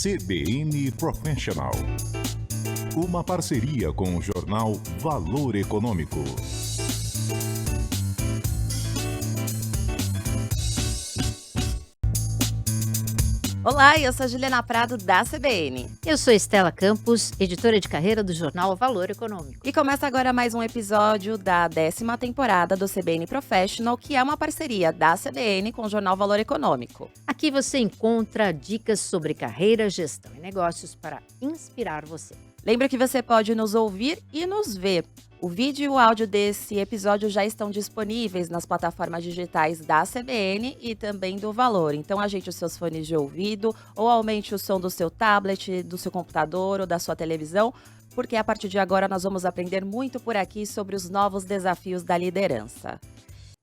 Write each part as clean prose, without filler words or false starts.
CBN Professional. Uma parceria com o jornal Valor Econômico. Olá, eu sou a Juliana Prado, da CBN. Eu sou Estela Campos, editora de carreira do jornal Valor Econômico. E começa agora mais um episódio da 10ª temporada do CBN Professional, que é uma parceria da CBN com o jornal Valor Econômico. Aqui você encontra dicas sobre carreira, gestão e negócios para inspirar você. Lembra que você pode nos ouvir e nos ver. O vídeo e o áudio desse episódio já estão disponíveis nas plataformas digitais da CBN e também do Valor. Então ajeite os seus fones de ouvido ou aumente o som do seu tablet, do seu computador ou da sua televisão, porque a partir de agora nós vamos aprender muito por aqui sobre os novos desafios da liderança.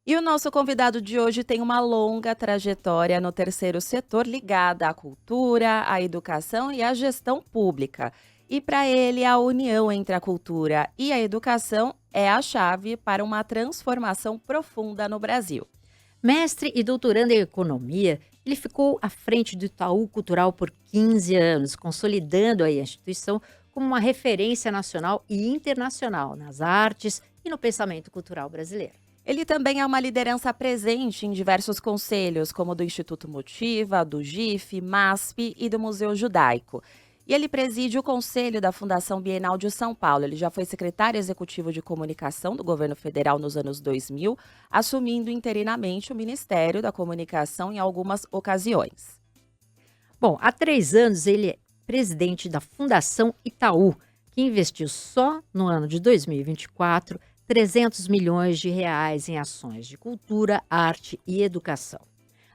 E o nosso convidado de hoje tem uma longa trajetória no terceiro setor ligada à cultura, à educação e à gestão pública. E para ele, a união entre a cultura e a educação é a chave para uma transformação profunda no Brasil. Mestre e doutorando em economia, ele ficou à frente do Itaú Cultural por 15 anos, consolidando aí a instituição como uma referência nacional e internacional nas artes e no pensamento cultural brasileiro. Ele também é uma liderança presente em diversos conselhos, como o do Instituto Motiva, do GIF, MASP e do Museu Judaico. E ele preside o Conselho da Fundação Bienal de São Paulo. Ele já foi secretário executivo de comunicação do governo federal nos anos 2000, assumindo interinamente o Ministério da Comunicação em algumas ocasiões. Bom, há 3 anos ele é presidente da Fundação Itaú, que investiu só no ano de 2024 300 milhões de reais em ações de cultura, arte e educação.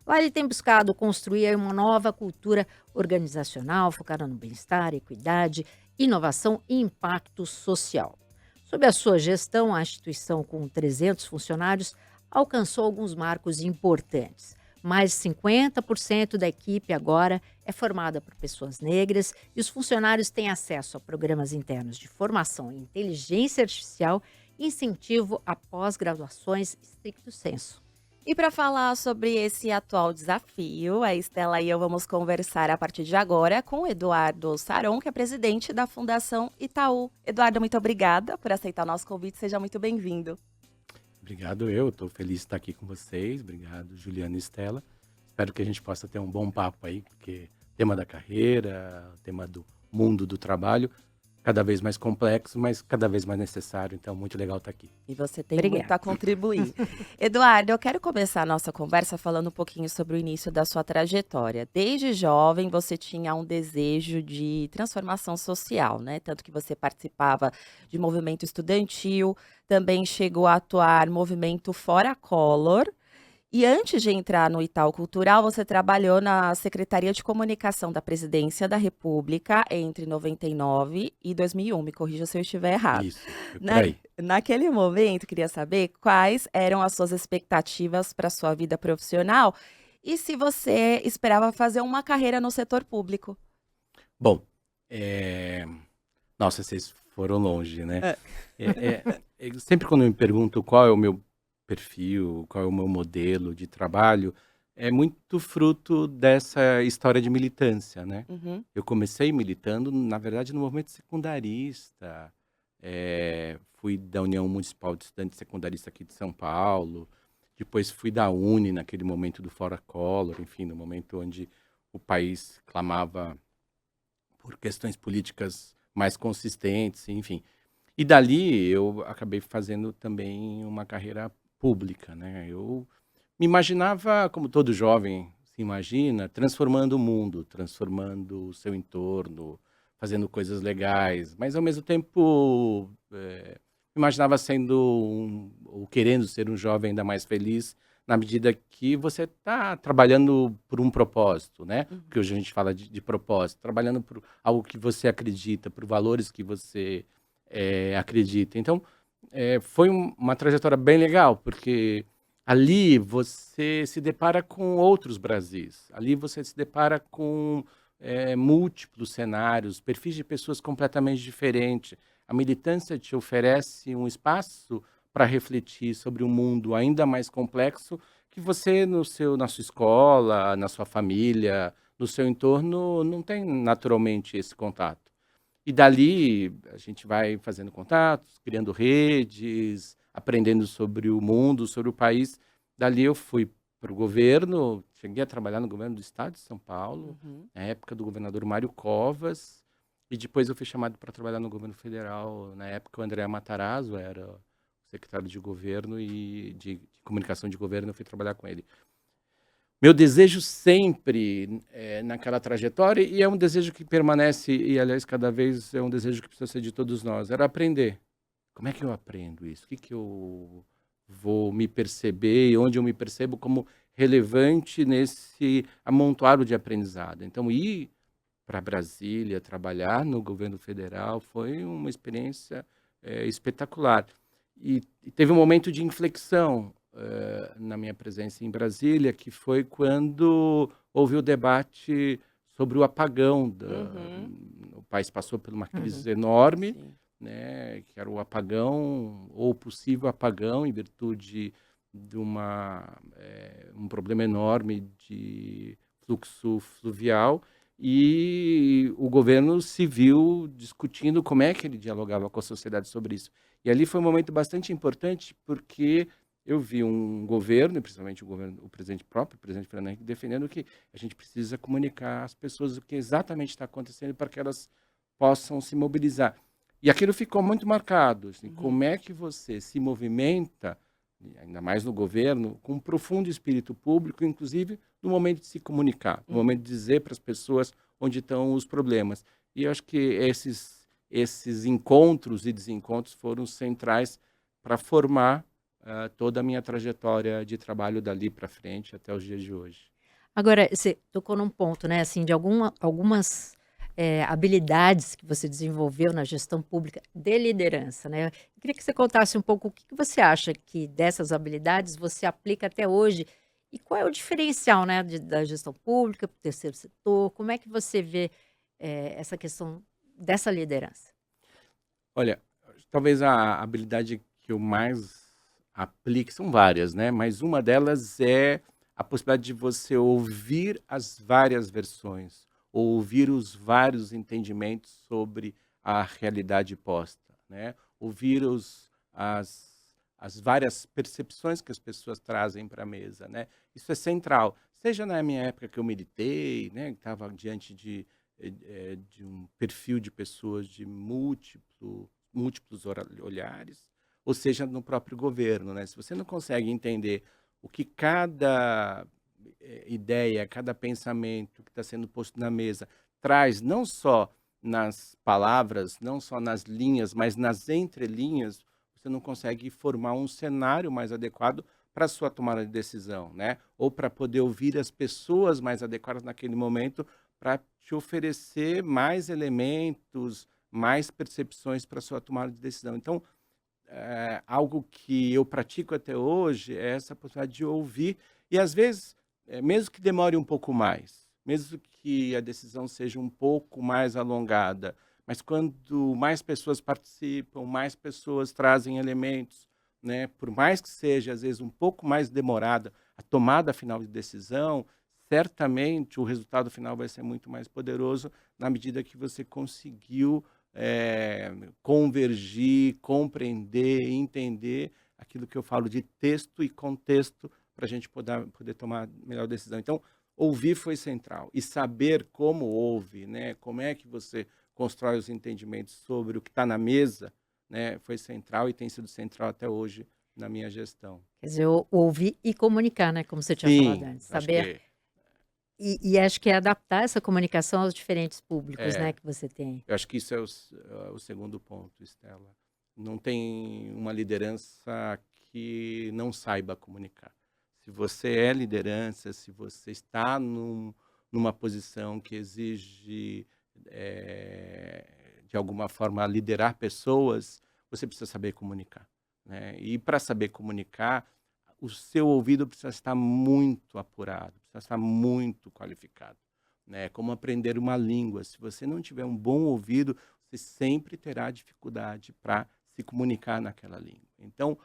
Lá ele tem buscado construir uma nova cultura organizacional focada no bem-estar, equidade, inovação e impacto social. Sob a sua gestão, a instituição, com 300 funcionários, alcançou alguns marcos importantes. Mais de 50% da equipe agora é formada por pessoas negras e os funcionários têm acesso a programas internos de formação em inteligência artificial e incentivo a pós-graduações stricto sensu. E para falar sobre esse atual desafio, a Estela e eu vamos conversar a partir de agora com o Eduardo Saron, que é presidente da Fundação Itaú. Eduardo, muito obrigada por aceitar o nosso convite, seja muito bem-vindo. Obrigado, eu estou feliz de estar aqui com vocês. Obrigado, Juliana e Estela. Espero que a gente possa ter um bom papo aí, porque o tema da carreira, o tema do mundo do trabalho, cada vez mais complexo, mas cada vez mais necessário. Então, muito legal estar aqui. E você tem muito a contribuir. Eduardo, eu quero começar a nossa conversa falando um pouquinho sobre o início da sua trajetória. Desde jovem, você tinha um desejo de transformação social, né? Tanto que você participava de movimento estudantil, também chegou a atuar no movimento Fora Collor. E antes de entrar no Itaú Cultural, você trabalhou na Secretaria de Comunicação da Presidência da República entre 99 e 2001. Me corrija se eu estiver errado. Isso, por aí. Naquele momento, queria saber quais eram as suas expectativas para a sua vida profissional e se você esperava fazer uma carreira no setor público. Bom, nossa, vocês foram longe, né? Sempre quando me perguntam qual é o meu perfil, qual é o meu modelo de trabalho, é muito fruto dessa história de militância, né? Uhum. Eu comecei militando, na verdade, no movimento secundarista. Fui da União Municipal de Estudantes Secundaristas aqui de São Paulo. Depois fui da UNE, naquele momento do Fora Collor, enfim, no momento onde o país clamava por questões políticas mais consistentes, enfim. E dali eu acabei fazendo também uma carreira pública, né? Eu me imaginava, como todo jovem se imagina, transformando o mundo, transformando o seu entorno, fazendo coisas legais, mas ao mesmo tempo me imaginava sendo ou querendo ser um jovem ainda mais feliz na medida que você está trabalhando por um propósito, né? Porque hoje a gente fala de propósito, trabalhando por algo que você acredita, por valores que você acredita. Então, foi uma trajetória bem legal, porque ali você se depara com outros Brasis, ali você se depara com múltiplos cenários, perfis de pessoas completamente diferentes. A militância te oferece um espaço para refletir sobre um mundo ainda mais complexo que você na sua escola, na sua família, no seu entorno não tem naturalmente esse contato. E dali a gente vai fazendo contatos, criando redes, aprendendo sobre o mundo, sobre o país. Dali eu fui para o governo, cheguei a trabalhar no governo do estado de São Paulo, Uhum. na época do governador Mário Covas, e depois eu fui chamado para trabalhar no governo federal. Na época o André Matarazzo era o secretário de governo e de comunicação de governo, eu fui trabalhar com ele. Meu desejo sempre naquela trajetória, e é um desejo que permanece, e aliás cada vez é um desejo que precisa ser de todos nós, era aprender. Como é que eu aprendo isso? O que que eu vou me perceber e onde eu me percebo como relevante nesse amontoado de aprendizado? Então, ir para Brasília, trabalhar no governo federal, foi uma experiência espetacular. E teve um momento de inflexão na minha presença em Brasília, que foi quando houve o debate sobre o apagão. Uhum. O país passou por uma Uhum. crise enorme, Sim. né, que era o apagão, ou possível apagão, em virtude de um problema enorme de fluxo fluvial, e o governo se viu discutindo como é que ele dialogava com a sociedade sobre isso. E ali foi um momento bastante importante, porque eu vi um governo, e principalmente o presidente próprio, o presidente Fernando Henrique, defendendo que a gente precisa comunicar às pessoas o que exatamente está acontecendo para que elas possam se mobilizar. E aquilo ficou muito marcado, assim, Uhum. como é que você se movimenta, e ainda mais no governo, com um profundo espírito público, inclusive no momento de se comunicar, no momento de dizer para as pessoas onde estão os problemas. E eu acho que esses encontros e desencontros foram centrais para formar toda a minha trajetória de trabalho dali para frente até os dias de hoje. Agora, você tocou num ponto, né, assim, de algumas habilidades que você desenvolveu na gestão pública de liderança, né? Eu queria que você contasse um pouco o que que você acha que dessas habilidades você aplica até hoje e qual é o diferencial, né, da gestão pública para o terceiro setor? Como é que você vê essa questão dessa liderança? Olha, talvez a habilidade que eu mais aplique, são várias, né? Mas uma delas é a possibilidade de você ouvir as várias versões, ouvir os vários entendimentos sobre a realidade posta, né? Ouvir as várias percepções que as pessoas trazem para a mesa, né? Isso é central. Seja na minha época que eu militei, né? Estava diante de um perfil de pessoas de múltiplos olhares, ou seja, no próprio governo, né? Se você não consegue entender o que cada ideia, cada pensamento que está sendo posto na mesa traz, não só nas palavras, não só nas linhas, mas nas entrelinhas, você não consegue formar um cenário mais adequado para a sua tomada de decisão, né? Ou para poder ouvir as pessoas mais adequadas naquele momento para te oferecer mais elementos, mais percepções para a sua tomada de decisão. Então, algo que eu pratico até hoje é essa possibilidade de ouvir, e às vezes, mesmo que demore um pouco mais, mesmo que a decisão seja um pouco mais alongada, mas quando mais pessoas participam, mais pessoas trazem elementos, né, por mais que seja às vezes um pouco mais demorada a tomada final de decisão, certamente o resultado final vai ser muito mais poderoso na medida que você conseguiu convergir, compreender, entender aquilo que eu falo de texto e contexto para a gente poder tomar a melhor decisão. Então, ouvir foi central. E saber como ouve, né, como é que você constrói os entendimentos sobre o que está na mesa, né, foi central e tem sido central até hoje na minha gestão. Quer dizer, ouvir e comunicar, né, como você tinha falado Sim, antes, acho saber que e acho que é adaptar essa comunicação aos diferentes públicos, né, é. que você tem. Eu acho que isso é o segundo ponto, Estela. Não tem uma liderança que não saiba comunicar. Se você é liderança, se você está numa posição que exige, de alguma forma, liderar pessoas, você precisa saber comunicar, né? E para saber comunicar, o seu ouvido precisa estar muito apurado, precisa estar muito qualificado, né? Como aprender uma língua. Se você não tiver um bom ouvido, você sempre terá dificuldade para se comunicar naquela língua. Então,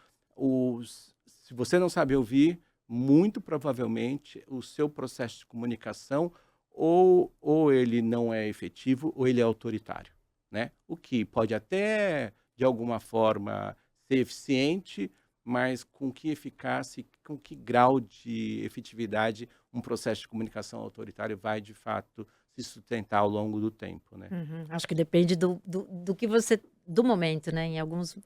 se você não sabe ouvir, muito provavelmente o seu processo de comunicação ou ele não é efetivo ou ele é autoritário, né? O que pode até, de alguma forma, ser eficiente, mas com que eficácia e com que grau de efetividade um processo de comunicação autoritário vai, de fato, se sustentar ao longo do tempo, né? Uhum. Acho que depende do que você, do momento, né? Em alguns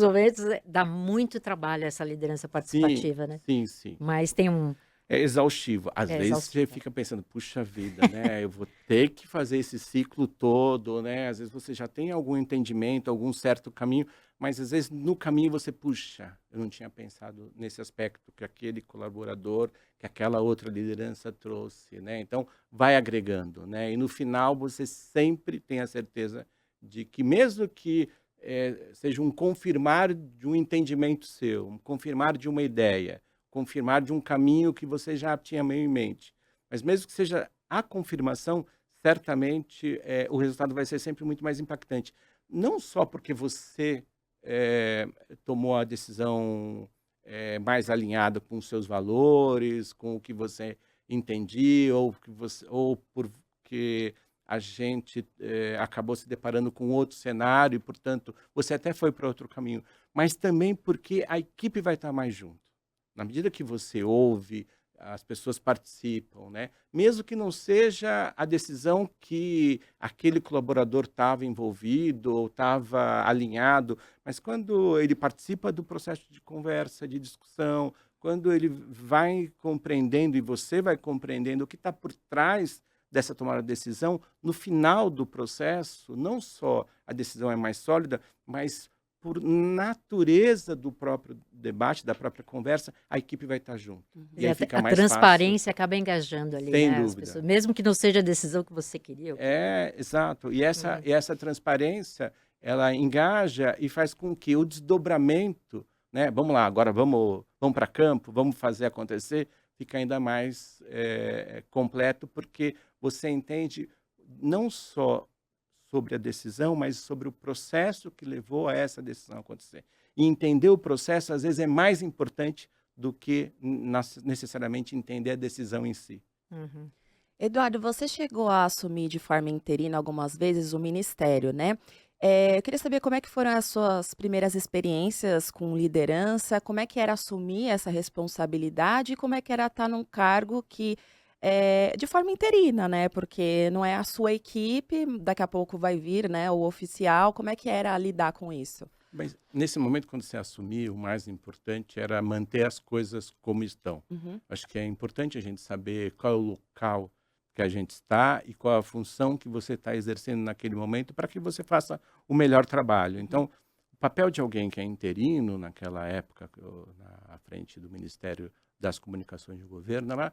momentos dá muito trabalho essa liderança Sim, participativa, né? sim, sim. Mas tem um. É exaustivo. Às É vezes você exaustivo. fica pensando, puxa vida, né? Eu vou ter que fazer esse ciclo todo, né? Às vezes você já tem algum entendimento, algum certo caminho, mas às vezes no caminho você, puxa, eu não tinha pensado nesse aspecto que aquele colaborador, que aquela outra liderança trouxe, né? Então vai agregando, né? E no final você sempre tem a certeza de que mesmo que seja um confirmar de um entendimento seu, um confirmar de uma ideia, confirmar de um caminho que você já tinha meio em mente. Mas mesmo que seja a confirmação, certamente o resultado vai ser sempre muito mais impactante. Não só porque você tomou a decisão mais alinhada com os seus valores, com o que você entendia, ou porque a gente acabou se deparando com outro cenário e, portanto, você até foi para outro caminho, mas também porque a equipe vai estar mais junto. Na medida que você ouve, as pessoas participam, né? Mesmo que não seja a decisão que aquele colaborador estava envolvido ou estava alinhado, mas quando ele participa do processo de conversa, de discussão, quando ele vai compreendendo e você vai compreendendo o que está por trás dessa tomada de decisão, no final do processo, não só a decisão é mais sólida, mas por natureza do próprio debate, da própria conversa, a equipe vai estar junto. E E aí a, fica a mais fácil, transparência acaba engajando ali, sem né? As dúvida. pessoas, mesmo que não seja a decisão que você queria. Exato. E essa transparência, ela engaja e faz com que o desdobramento, né? Vamos lá, agora vamos para campo, vamos fazer acontecer, fica ainda mais completo, porque você entende não só sobre a decisão, mas sobre o processo que levou a essa decisão acontecer. E entender o processo, às vezes, é mais importante do que necessariamente entender a decisão em si. Uhum. Eduardo, você chegou a assumir de forma interina algumas vezes o ministério, né? Eu queria saber como é que foram as suas primeiras experiências com liderança, como é que era assumir essa responsabilidade e como é que era estar num cargo que de forma interina, né? Porque não é a sua equipe, daqui a pouco vai vir, né, o oficial. Como é que era lidar com isso? Mas, nesse momento, quando você assumiu, o mais importante era manter as coisas como estão. Uhum, Acho que é importante a gente saber qual é o local que a gente está e qual a função que você está exercendo naquele momento para que você faça o melhor trabalho. Então, o papel de alguém que é interino, naquela época, à frente do Ministério das Comunicações do Governo, era,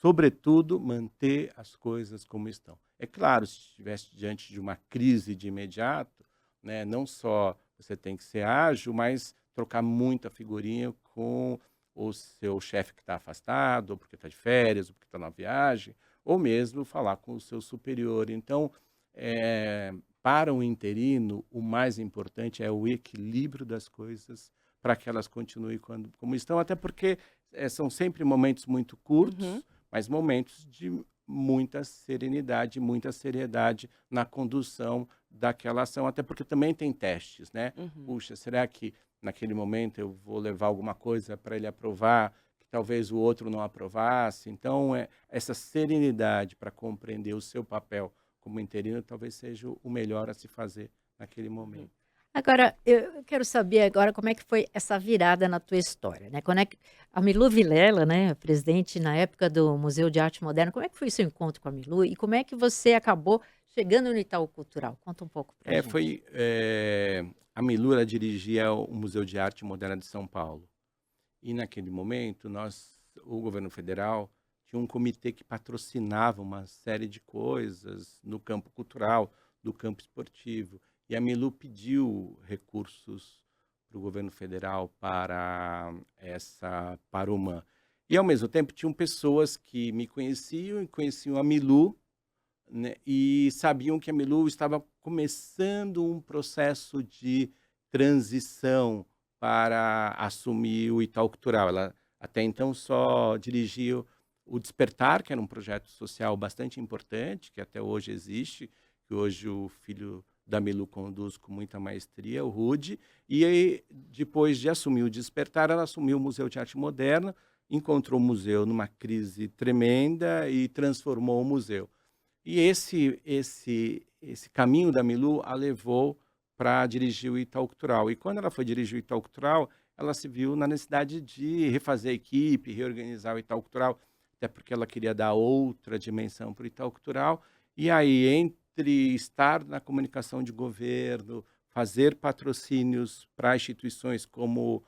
sobretudo, manter as coisas como estão. É claro, se estivesse diante de uma crise de imediato, né, não só você tem que ser ágil, mas trocar muita figurinha com o seu chefe que está afastado, ou porque está de férias, ou porque está na viagem, ou mesmo falar com o seu superior. Então, para um interino, o mais importante é o equilíbrio das coisas para que elas continuem como estão, até porque são sempre momentos muito curtos, uhum, mas momentos de muita serenidade, muita seriedade na condução daquela ação, até porque também tem testes, né? uhum. Puxa, será que naquele momento eu vou levar alguma coisa para ele aprovar, que talvez o outro não aprovasse? Então, essa serenidade para compreender o seu papel como interino talvez seja o melhor a se fazer naquele momento. Agora, eu quero saber agora como é que foi essa virada na tua história, né? Quando é que a Milu Vilela, né, presidente na época do Museu de Arte Moderna, como é que foi o seu encontro com a Milu e como é que você acabou chegando no Itaú Cultural? Conta um pouco pra gente. A Milu, ela dirigia o Museu de Arte Moderna de São Paulo. E naquele momento, o governo federal tinha um comitê que patrocinava uma série de coisas no campo cultural, do campo esportivo. E a Milu pediu recursos para o governo federal para essa Parumã. E, ao mesmo tempo, tinham pessoas que me conheciam e conheciam a Milu, né, e sabiam que a Milu estava começando um processo de transição para assumir o Itaú Cultural. Ela até então só dirigia o Despertar, que era um projeto social bastante importante, que até hoje existe, que hoje o filho da Milu conduz com muita maestria, o Rude, e aí, depois de assumir o Despertar, ela assumiu o Museu de Arte Moderna, encontrou o museu numa crise tremenda e transformou o museu. E esse caminho da Milu a levou para dirigir o Itaú Cultural. E quando ela foi dirigir o Itaú Cultural, ela se viu na necessidade de refazer a equipe, reorganizar o Itaú Cultural, até porque ela queria dar outra dimensão para o Itaú Cultural. E aí, entre estar na comunicação de governo, fazer patrocínios para instituições como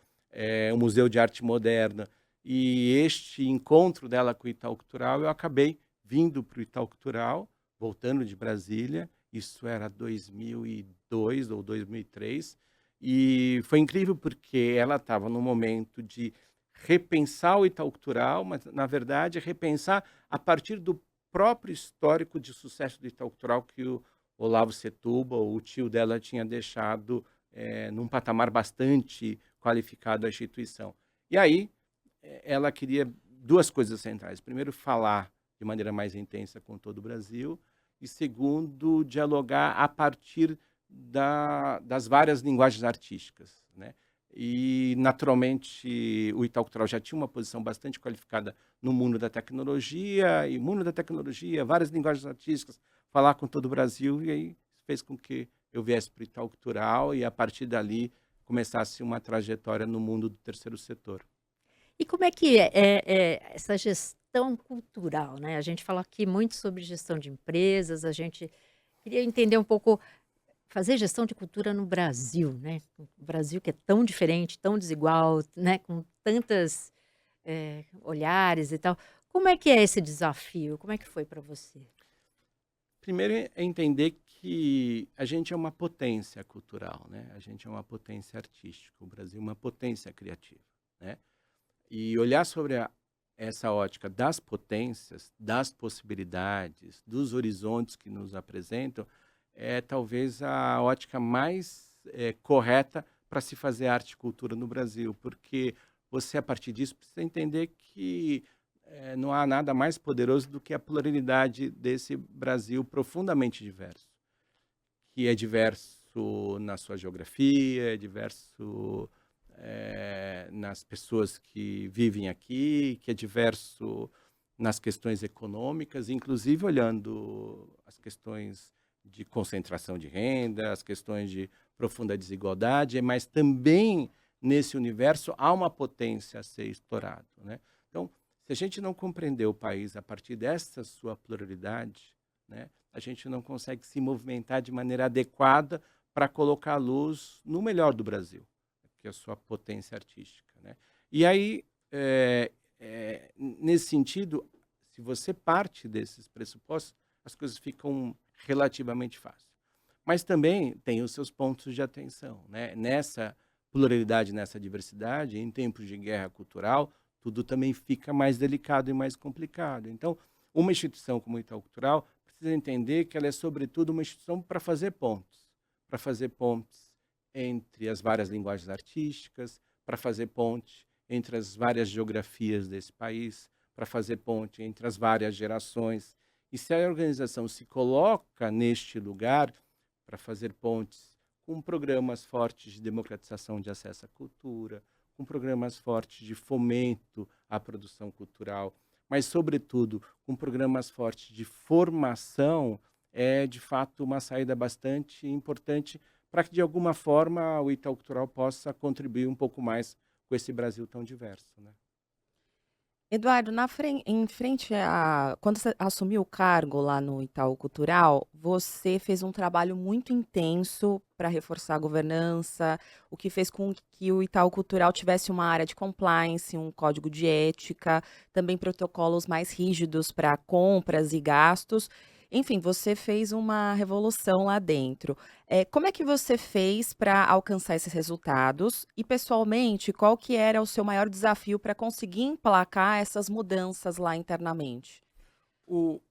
o Museu de Arte Moderna e este encontro dela com o Itaú Cultural, eu acabei vindo para o Itaú Cultural, voltando de Brasília, isso era 2002 ou 2003, e foi incrível porque ela estava no momento de repensar o Itaú Cultural, mas, na verdade, repensar a partir do próprio histórico de sucesso do Itaú Cultural que o Olavo Setúbal, o tio dela, tinha deixado num patamar bastante qualificado a instituição. E aí, ela queria duas coisas centrais. Primeiro, falar de maneira mais intensa com todo o Brasil, e segundo, dialogar a partir das várias linguagens artísticas, né? E, naturalmente, o Itaú Cultural já tinha uma posição bastante qualificada no mundo da tecnologia, e mundo da tecnologia, várias linguagens artísticas, falar com todo o Brasil, e aí fez com que eu viesse para o Itaú Cultural e, a partir dali, começasse uma trajetória no mundo do terceiro setor. E como é que é essa gestão cultural, né? A gente fala aqui muito sobre gestão de empresas, a gente queria entender um pouco, fazer gestão de cultura no Brasil, né? O Brasil que é tão diferente, tão desigual, né? Com tantas olhares e tal. Como é que é esse desafio? Como é que foi para você? Primeiro é entender que a gente é uma potência cultural, né? A gente é uma potência artística, o Brasil é uma potência criativa, né? E olhar sobre essa ótica das potências, das possibilidades, dos horizontes que nos apresentam, é talvez a ótica mais correta para se fazer arte e cultura no Brasil, porque você, a partir disso, precisa entender que não há nada mais poderoso do que a pluralidade desse Brasil profundamente diverso, que é diverso na sua geografia, é diverso nas pessoas que vivem aqui, que é diverso nas questões econômicas, inclusive olhando as questões de concentração de renda, as questões de profunda desigualdade, mas também nesse universo há uma potência a ser explorada, né? Então, se a gente não compreender o país a partir dessa sua pluralidade, né, a gente não consegue se movimentar de maneira adequada para colocar a luz no melhor do Brasil, que é a sua potência artística, né? E aí, nesse sentido, se você parte desses pressupostos, as coisas ficam relativamente fáceis. Mas também tem os seus pontos de atenção, né? Nessa pluralidade, nessa diversidade, em tempos de guerra cultural, tudo também fica mais delicado e mais complicado. Então, uma instituição como o Itaú Cultural precisa entender que ela é, sobretudo, uma instituição para fazer pontes entre as várias linguagens artísticas, para fazer ponte entre as várias geografias desse país, para fazer ponte entre as várias gerações. E se a organização se coloca neste lugar para fazer pontes com programas fortes de democratização de acesso à cultura, com programas fortes de fomento à produção cultural, mas, sobretudo, com programas fortes de formação, é, de fato, uma saída bastante importante para que, de alguma forma, o Itaú Cultural possa contribuir um pouco mais com esse Brasil tão diverso, né? Eduardo, em frente quando você assumiu o cargo lá no Itaú Cultural, você fez um trabalho muito intenso para reforçar a governança, o que fez com que o Itaú Cultural tivesse uma área de compliance, um código de ética, também protocolos mais rígidos para compras e gastos. Enfim, você fez uma revolução lá dentro. Como é que você fez para alcançar esses resultados? E, pessoalmente, qual que era o seu maior desafio para conseguir emplacar essas mudanças lá internamente? O,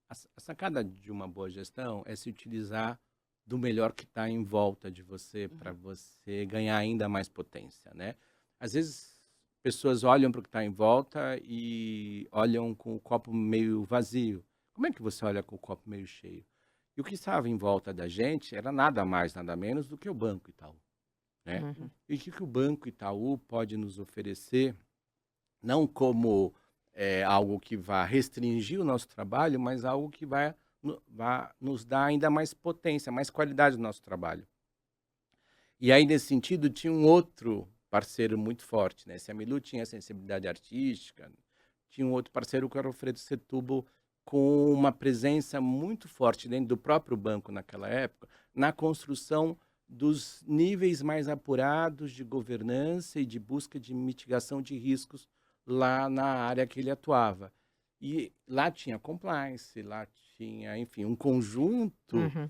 a sacada de uma boa gestão é se utilizar do melhor que está em volta de você para você ganhar ainda mais potência, né? Às vezes, pessoas olham para o que está em volta e olham com o copo meio vazio. Como é que você olha com o copo meio cheio? E o que estava em volta da gente era nada mais, nada menos do que o Banco Itaú, né? Uhum. E o que o Banco Itaú pode nos oferecer, não como algo que vá restringir o nosso trabalho, mas algo que vai nos dar ainda mais potência, mais qualidade no nosso trabalho. E aí, nesse sentido, tinha um outro parceiro muito forte, né? Se a Milu tinha sensibilidade artística, tinha um outro parceiro que era o Alfredo Setúbal, com uma presença muito forte dentro do próprio banco naquela época, na construção dos níveis mais apurados de governança e de busca de mitigação de riscos lá na área que ele atuava. E lá tinha compliance, lá tinha, enfim, um conjunto Uhum.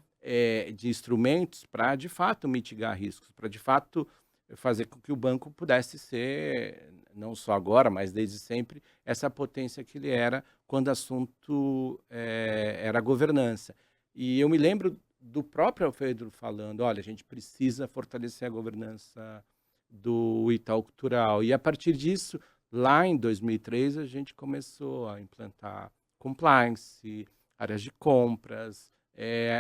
de instrumentos para, de fato, mitigar riscos, para, de fato, fazer com que o banco pudesse ser, não só agora, mas desde sempre, essa potência que ele era quando o assunto era a governança. E eu me lembro do próprio Alfredo falando, olha, a gente precisa fortalecer a governança do Itaú Cultural. E, a partir disso, lá em 2003, a gente começou a implantar compliance, áreas de compras,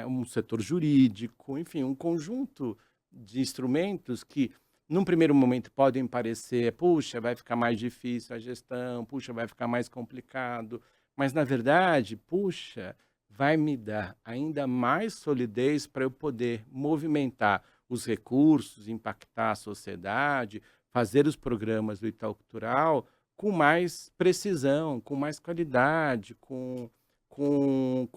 um setor jurídico, enfim, um conjunto de instrumentos que, num primeiro momento, podem parecer, puxa, vai ficar mais difícil a gestão, puxa, vai ficar mais complicado, mas, na verdade, puxa, vai me dar ainda mais solidez para eu poder movimentar os recursos, impactar a sociedade, fazer os programas do Itaú Cultural com mais precisão, com mais qualidade, com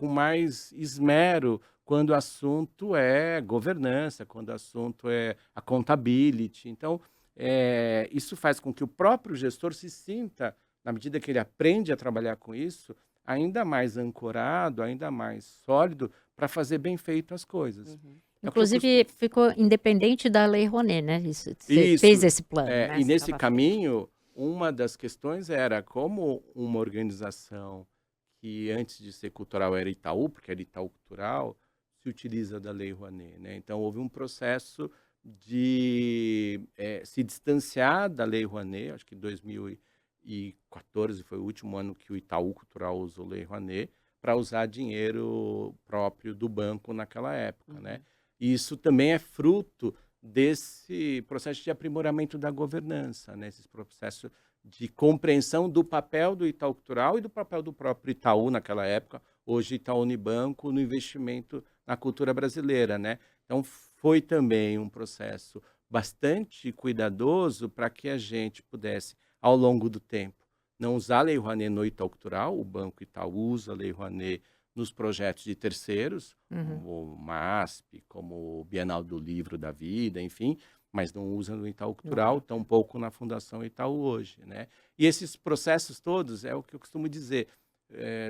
mais esmero, quando o assunto é governança, quando o assunto é accountability. Então, isso faz com que o próprio gestor se sinta, na medida que ele aprende a trabalhar com isso, ainda mais ancorado, ainda mais sólido para fazer bem feito as coisas. Uhum. É o que eu Inclusive, ficou independente da Lei Rouanet, né? Isso, você Isso. fez esse plano, né? E Você nesse tava caminho, uma das questões era como uma organização que antes de ser cultural era Itaú, porque era Itaú Cultural, se utiliza da Lei Rouanet, né? Então, houve um processo de se distanciar da Lei Rouanet, acho que 2014 foi o último ano que o Itaú Cultural usou Lei Rouanet, para usar dinheiro próprio do banco naquela época, né? E isso também é fruto desse processo de aprimoramento da governança, né? Esse processo de compreensão do papel do Itaú Cultural e do papel do próprio Itaú naquela época, hoje Itaú Unibanco, no investimento na cultura brasileira, né? Então, foi também um processo bastante cuidadoso para que a gente pudesse, ao longo do tempo, não usar a Lei Rouanet no Itaú Cultural, o Banco Itaú usa a Lei Rouanet nos projetos de terceiros, como o MASP, como o Bienal do Livro da Vida, enfim, mas não usa no Itaú Cultural, tampouco na Fundação Itaú hoje, né? E esses processos todos, é o que eu costumo dizer,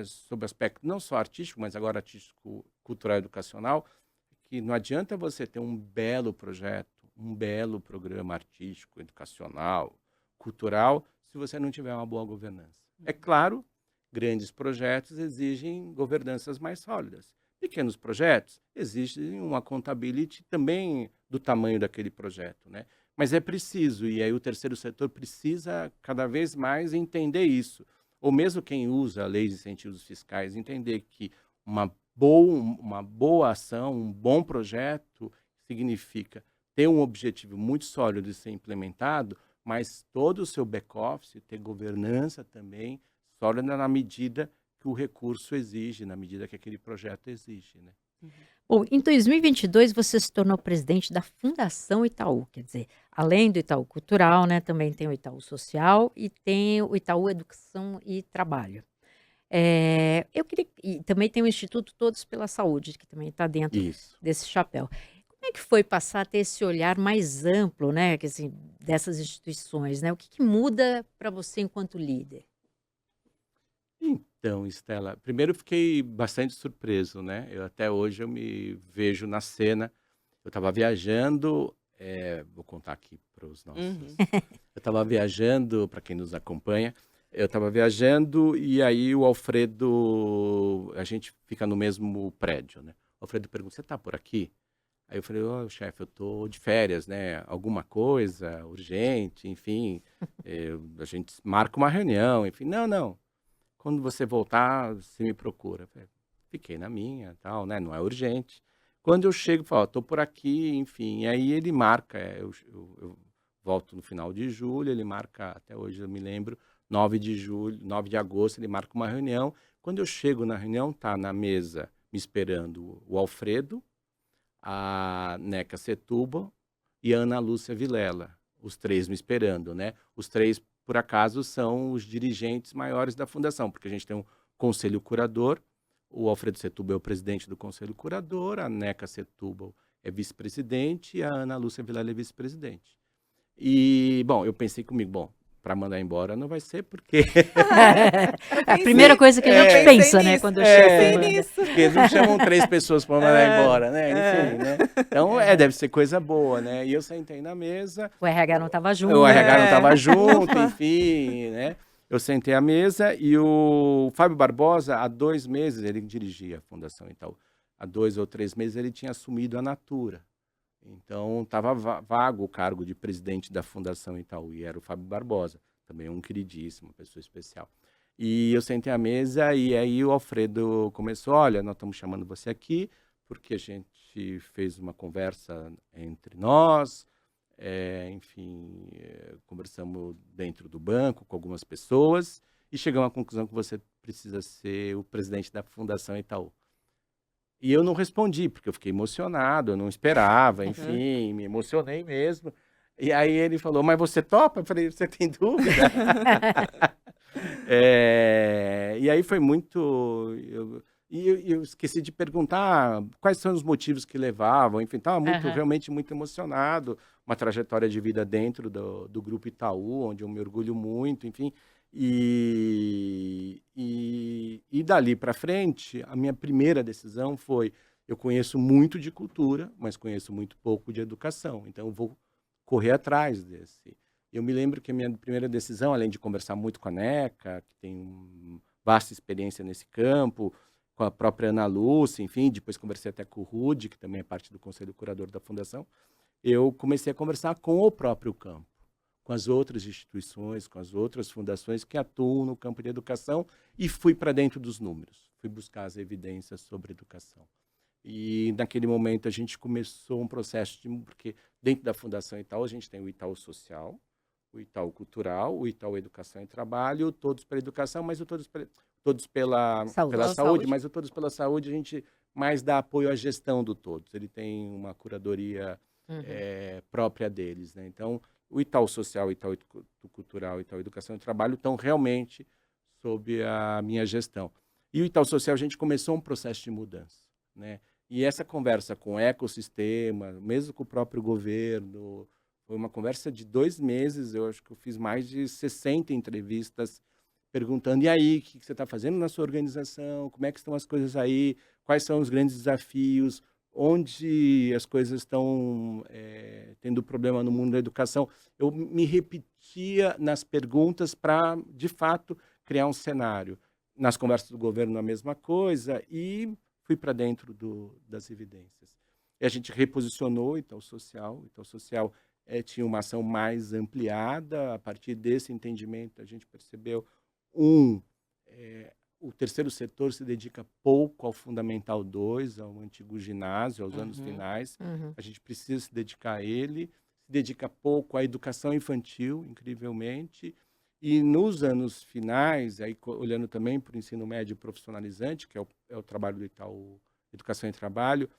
sobre o aspecto não só artístico, mas agora artístico, cultural e educacional, que não adianta você ter um belo projeto, um belo programa artístico, educacional, cultural, se você não tiver uma boa governança. É claro, grandes projetos exigem governanças mais sólidas. Pequenos projetos exigem uma accountability também do tamanho daquele projeto, né? Mas é preciso, e aí o terceiro setor precisa cada vez mais entender isso. Ou mesmo quem usa leis de incentivos fiscais, entender que uma boa ação, um bom projeto significa ter um objetivo muito sólido de ser implementado, mas todo o seu back-office ter governança também sólida na medida que o recurso exige, na medida que aquele projeto exige, né? Bom, em 2022 você se tornou presidente da Fundação Itaú, quer dizer, além do Itaú Cultural, né, também tem o Itaú Social e tem o Itaú Educação e Trabalho. Eu queria, e também tem o Instituto Todos pela Saúde, que também está dentro Isso. desse chapéu. Como é que foi passar a ter esse olhar mais amplo, né, que, assim, dessas instituições, né? O que muda para você enquanto líder? Então, Estela, primeiro eu fiquei bastante surpreso, né? Até hoje eu me vejo na cena. Eu estava viajando, vou contar aqui para os nossos. Eu estava viajando, para quem nos acompanha, eu estava viajando e aí o Alfredo, a gente fica no mesmo prédio, né? O Alfredo pergunta, você está por aqui? Aí eu falei, ô chefe, eu tô de férias, né? Alguma coisa urgente, enfim, a gente marca uma reunião, enfim. Não, não. Quando você voltar, você me procura. Eu falei, fiquei na minha, tal, né? Não é urgente. Quando eu chego, falo, ó, tô por aqui, enfim. E aí ele marca, eu volto no final de julho, ele marca, até hoje eu me lembro, 9 de julho, 9 de agosto, ele marca uma reunião. Quando eu chego na reunião, tá na mesa me esperando o Alfredo, a Neca Setúbal e a Ana Lúcia Vilela, os três me esperando, né? Os três, por acaso, são os dirigentes maiores da fundação, porque a gente tem um conselho curador, o Alfredo Setúbal é o presidente do conselho curador, a Neca Setúbal é vice-presidente e a Ana Lúcia Vilela é vice-presidente. E, bom, eu pensei comigo, bom, para mandar embora não vai ser porque... É a primeira coisa que a gente pensa, né, quando chega. Porque eles não chamam 3 pessoas para mandar embora, né? Enfim, né? Então, deve ser coisa boa, né? E eu sentei na mesa... O RH não estava junto. O RH não estava junto, enfim, né? Eu sentei à mesa e o Fábio Barbosa, há 2 meses, ele dirigia a Fundação Itaú. Há 2 ou 3 meses ele tinha assumido a Natura. Então, estava vago o cargo de presidente da Fundação Itaú, e era o Fábio Barbosa, também um queridíssimo, uma pessoa especial. E eu sentei à mesa e aí o Alfredo começou, olha, nós estamos chamando você aqui porque a gente fez uma conversa entre nós, enfim, conversamos dentro do banco com algumas pessoas e chegamos à conclusão que você precisa ser o presidente da Fundação Itaú. E eu não respondi, porque eu fiquei emocionado, eu não esperava, enfim, me emocionei mesmo. E aí ele falou, mas você topa? Eu falei, você tem dúvida? E aí foi muito... eu esqueci de perguntar quais são os motivos que levavam, enfim, estava realmente muito emocionado. Uma trajetória de vida dentro do Grupo Itaú, onde eu me orgulho muito, enfim... E dali para frente, a minha primeira decisão foi, eu conheço muito de cultura, mas conheço muito pouco de educação, então eu vou correr atrás desse. Eu me lembro que a minha primeira decisão, além de conversar muito com a Neca, que tem vasta experiência nesse campo, com a própria Ana Lúcia, enfim, depois conversei até com o Rude, que também é parte do Conselho Curador da Fundação, eu comecei a conversar com o próprio campo, com as outras instituições, com as outras fundações que atuam no campo de educação e fui para dentro dos números, fui buscar as evidências sobre educação. E naquele momento a gente começou um processo, porque dentro da Fundação Itaú a gente tem o Itaú Social, o Itaú Cultural, o Itaú Educação e Trabalho, Todos pela Educação, mas o Todos pela Saúde, mas o Todos pela Saúde a gente mais dá apoio à gestão do Todos, ele tem uma curadoria própria deles, né? Então, o Itaú Social, o Itaú Cultural, o Itaú Educação e Trabalho estão realmente sob a minha gestão. E o Itaú Social, a gente começou um processo de mudança, né? E essa conversa com o ecossistema, mesmo com o próprio governo, foi uma conversa de 2 meses, eu acho que eu fiz mais de 60 entrevistas perguntando, e aí, o que você está fazendo na sua organização? Como é que estão as coisas aí? Quais são os grandes desafios? Onde as coisas estão tendo problema no mundo da educação? Eu me repetia nas perguntas para, de fato, criar um cenário. Nas conversas do governo, a mesma coisa, e fui para dentro das evidências. E a gente reposicionou o Itaú Social. O Itaú Social tinha uma ação mais ampliada. A partir desse entendimento, a gente percebeu, o terceiro setor se dedica pouco ao Fundamental 2, ao antigo ginásio, aos anos finais. A gente precisa se dedicar a ele. Se dedica pouco à educação infantil, incrivelmente. E nos anos finais, aí, olhando também para o ensino médio profissionalizante, que é o trabalho do Itaú Educação e Trabalho,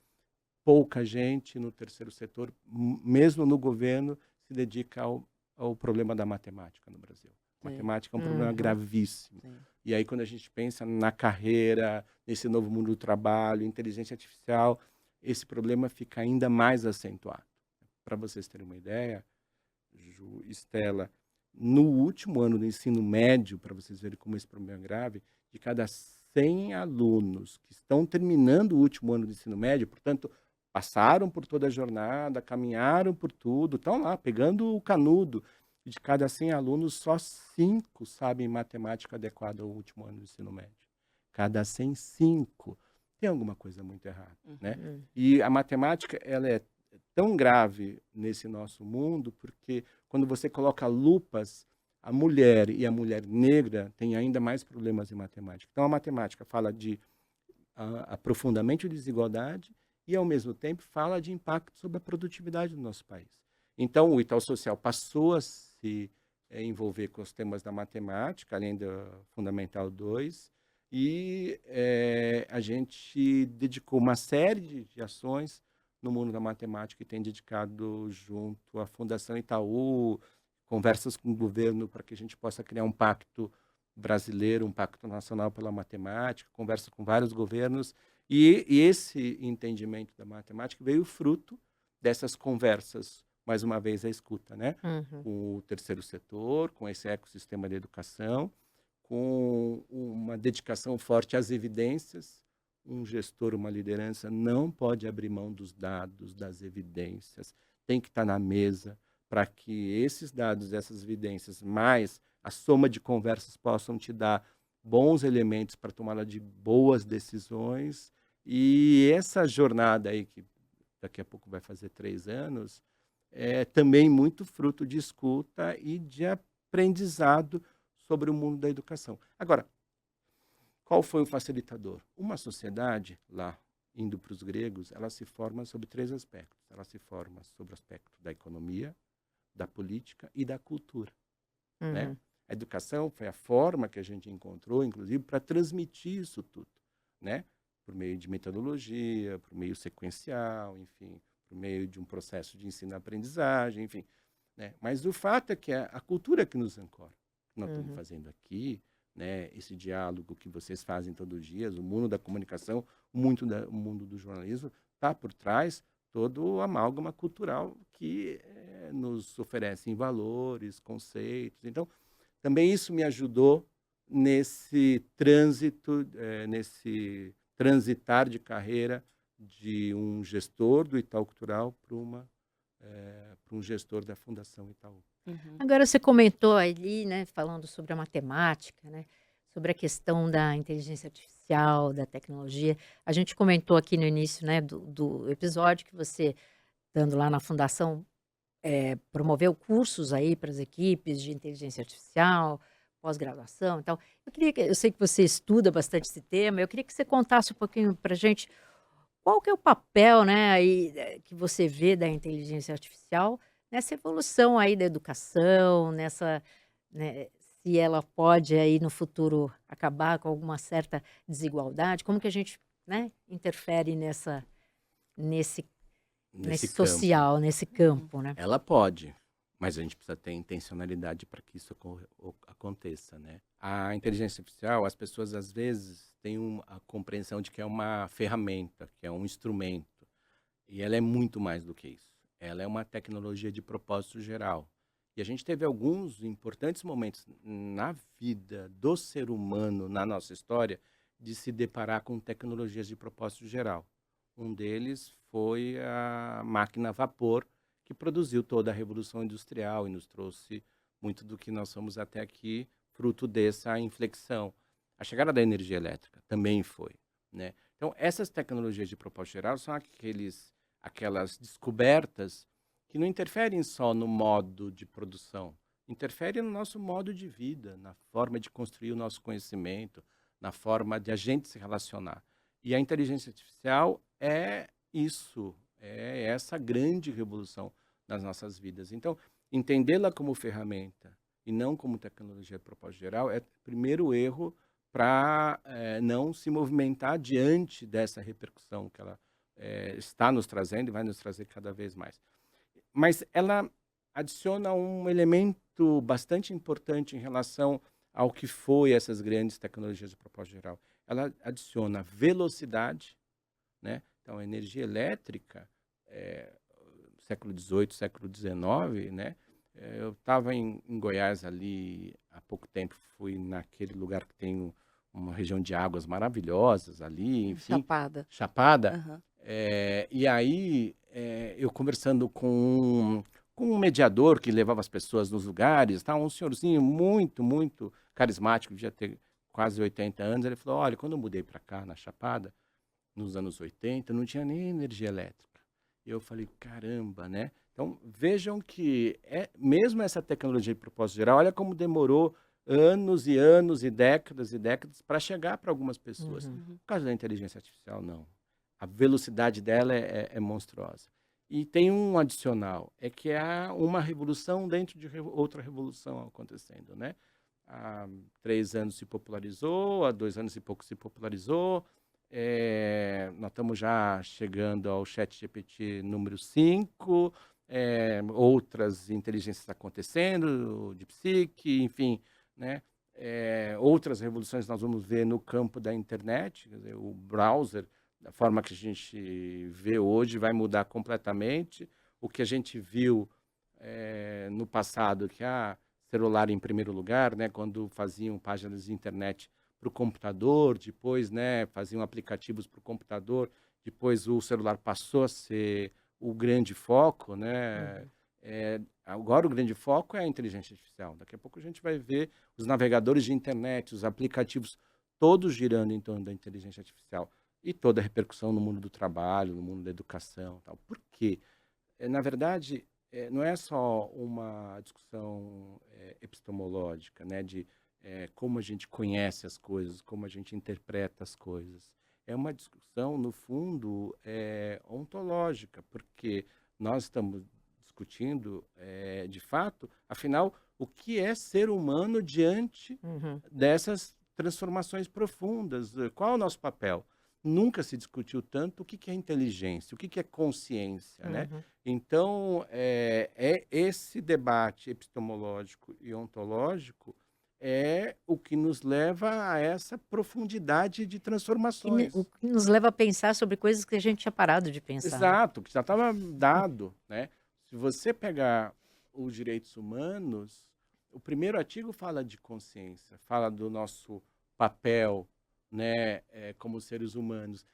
pouca gente no terceiro setor, mesmo no governo, se dedica ao problema da matemática no Brasil. Matemática é um problema gravíssimo. Sim. E aí, quando a gente pensa na carreira, nesse novo mundo do trabalho, inteligência artificial, esse problema fica ainda mais acentuado. Para vocês terem uma ideia, Ju, Estela, no último ano do ensino médio, para vocês verem como esse problema é grave, de cada 100 alunos que estão terminando o último ano do ensino médio, portanto, passaram por toda a jornada, caminharam por tudo, estão lá pegando o canudo. De cada 100 alunos, só 5 sabem matemática adequada ao último ano do ensino médio. Cada 100, 5. tem alguma coisa muito errada, né? Hum. E a matemática, ela é tão grave nesse nosso mundo, porque quando você coloca lupas, a mulher e a mulher negra têm ainda mais problemas em matemática. Então, a matemática fala de aprofundamento de desigualdade e, ao mesmo tempo, fala de impacto sobre a produtividade do nosso país. Então, o Itaú Social passou a se envolver com os temas da matemática, além do Fundamental 2, e a gente dedicou uma série de ações no mundo da matemática e tem dedicado junto à Fundação Itaú, conversas com o governo para que a gente possa criar um pacto brasileiro, um pacto nacional pela matemática, conversa com vários governos, e esse entendimento da matemática veio fruto dessas conversas, mais uma vez a escuta, né? Uhum. Com o terceiro setor, com esse ecossistema da educação, com uma dedicação forte às evidências. Um gestor, uma liderança não pode abrir mão dos dados, das evidências, tem que estar na mesa para que esses dados, essas evidências, mais a soma de conversas possam te dar bons elementos para tomada de boas decisões. E essa jornada aí, que daqui a pouco vai fazer 3 anos, é também muito fruto de escuta e de aprendizado sobre o mundo da educação. Agora, qual foi o facilitador? Uma sociedade, lá indo para os gregos, ela se forma sobre 3 aspectos. Ela se forma sobre o aspecto da economia, da política e da cultura. Uhum. Né? A educação foi a forma que a gente encontrou, inclusive, para transmitir isso tudo, né? Por meio de metodologia, por meio sequencial, enfim, por meio de um processo de ensino-aprendizagem, enfim. Né? Mas o fato é que é a cultura que nos ancora. O que nós estamos fazendo aqui, né? Esse diálogo que vocês fazem todos os dias, o mundo da comunicação, o mundo do jornalismo, está por trás todo o amálgama cultural que nos oferecem valores, conceitos. Então, também isso me ajudou nesse trânsito, nesse transitar de carreira de um gestor do Itaú Cultural para um gestor da Fundação Itaú. Uhum. Agora você comentou ali, né, falando sobre a matemática, né, sobre a questão da inteligência artificial, da tecnologia. A gente comentou aqui no início, né, do episódio que você, dando lá na fundação, promoveu cursos aí para as equipes de inteligência artificial, pós-graduação e tal. Eu sei que você estuda bastante esse tema, eu queria que você contasse um pouquinho para a gente qual que é o papel, né, aí, que você vê da inteligência artificial nessa evolução aí da educação, nessa, né, se ela pode aí no futuro acabar com alguma certa desigualdade, como que a gente, né, interfere nesse Nesse campo. social, nesse campo, né? Ela pode, mas a gente precisa ter intencionalidade para que isso aconteça, né? A inteligência artificial, as pessoas às vezes têm a compreensão de que é uma ferramenta, que é um instrumento, e ela é muito mais do que isso. Ela é uma tecnologia de propósito geral. E a gente teve alguns importantes momentos na vida do ser humano, na nossa história, de se deparar com tecnologias de propósito geral. Um deles foi a máquina a vapor, que produziu toda a Revolução Industrial e nos trouxe muito do que nós somos até aqui, fruto dessa inflexão. A chegada da energia elétrica também foi, né? Então, essas tecnologias de propósito geral são aquelas descobertas que não interferem só no modo de produção, interferem no nosso modo de vida, na forma de construir o nosso conhecimento, na forma de a gente se relacionar. E a inteligência artificial é isso, é essa grande revolução nas nossas vidas. Então, entendê-la como ferramenta e não como tecnologia de propósito geral é o primeiro erro para não se movimentar diante dessa repercussão que ela está nos trazendo e vai nos trazer cada vez mais. Mas ela adiciona um elemento bastante importante em relação ao que foi essas grandes tecnologias de propósito geral. Ela adiciona velocidade, né? Então, a energia elétrica, século XVIII, século XIX, né? Eu estava em Goiás ali há pouco tempo, fui naquele lugar que tem uma região de águas maravilhosas ali, enfim. Chapada. Uhum. E aí, eu conversando com um mediador que levava as pessoas nos lugares, tá? Um senhorzinho muito, muito carismático, devia ter quase 80 anos, ele falou, olha, quando eu mudei para cá, na Chapada, nos anos 80, não tinha nem energia elétrica. E eu falei, caramba, né? Então, vejam que mesmo essa tecnologia de propósito geral, olha como demorou anos e anos e décadas para chegar para algumas pessoas. Uhum. Uhum. No caso da inteligência artificial, não. A velocidade dela é monstruosa. E tem um adicional, é que há uma revolução dentro de outra revolução acontecendo, né? Há 3 anos se popularizou, há 2 anos e pouco se popularizou. Nós estamos já chegando ao ChatGPT número 5, outras inteligências acontecendo, DeepSeek, enfim, né? Outras revoluções nós vamos ver no campo da internet, quer dizer, o browser, da forma que a gente vê hoje, vai mudar completamente. O que a gente viu no passado, que celular em primeiro lugar, né, quando faziam páginas de internet para o computador, depois, né, faziam aplicativos para o computador, depois o celular passou a ser o grande foco, né? Agora o grande foco é a inteligência artificial. Daqui a pouco a gente vai ver os navegadores de internet, os aplicativos todos girando em torno da inteligência artificial e toda a repercussão no mundo do trabalho, no mundo da educação, tal. Por quê? Na verdade, não é só uma discussão epistemológica, né, de como a gente conhece as coisas, como a gente interpreta as coisas. É uma discussão, no fundo, ontológica, porque nós estamos discutindo, de fato, afinal, o que é ser humano diante Uhum. dessas transformações profundas? Qual é o nosso papel? Nunca se discutiu tanto o que é inteligência, o que é consciência, né? Uhum. Então, esse debate epistemológico e ontológico é o que nos leva a essa profundidade de transformações. O que nos leva a pensar sobre coisas que a gente tinha parado de pensar, né? Exato, que já estava dado, né? Se você pegar os direitos humanos, o primeiro artigo fala de consciência, fala do nosso papel, né, como seres humanos.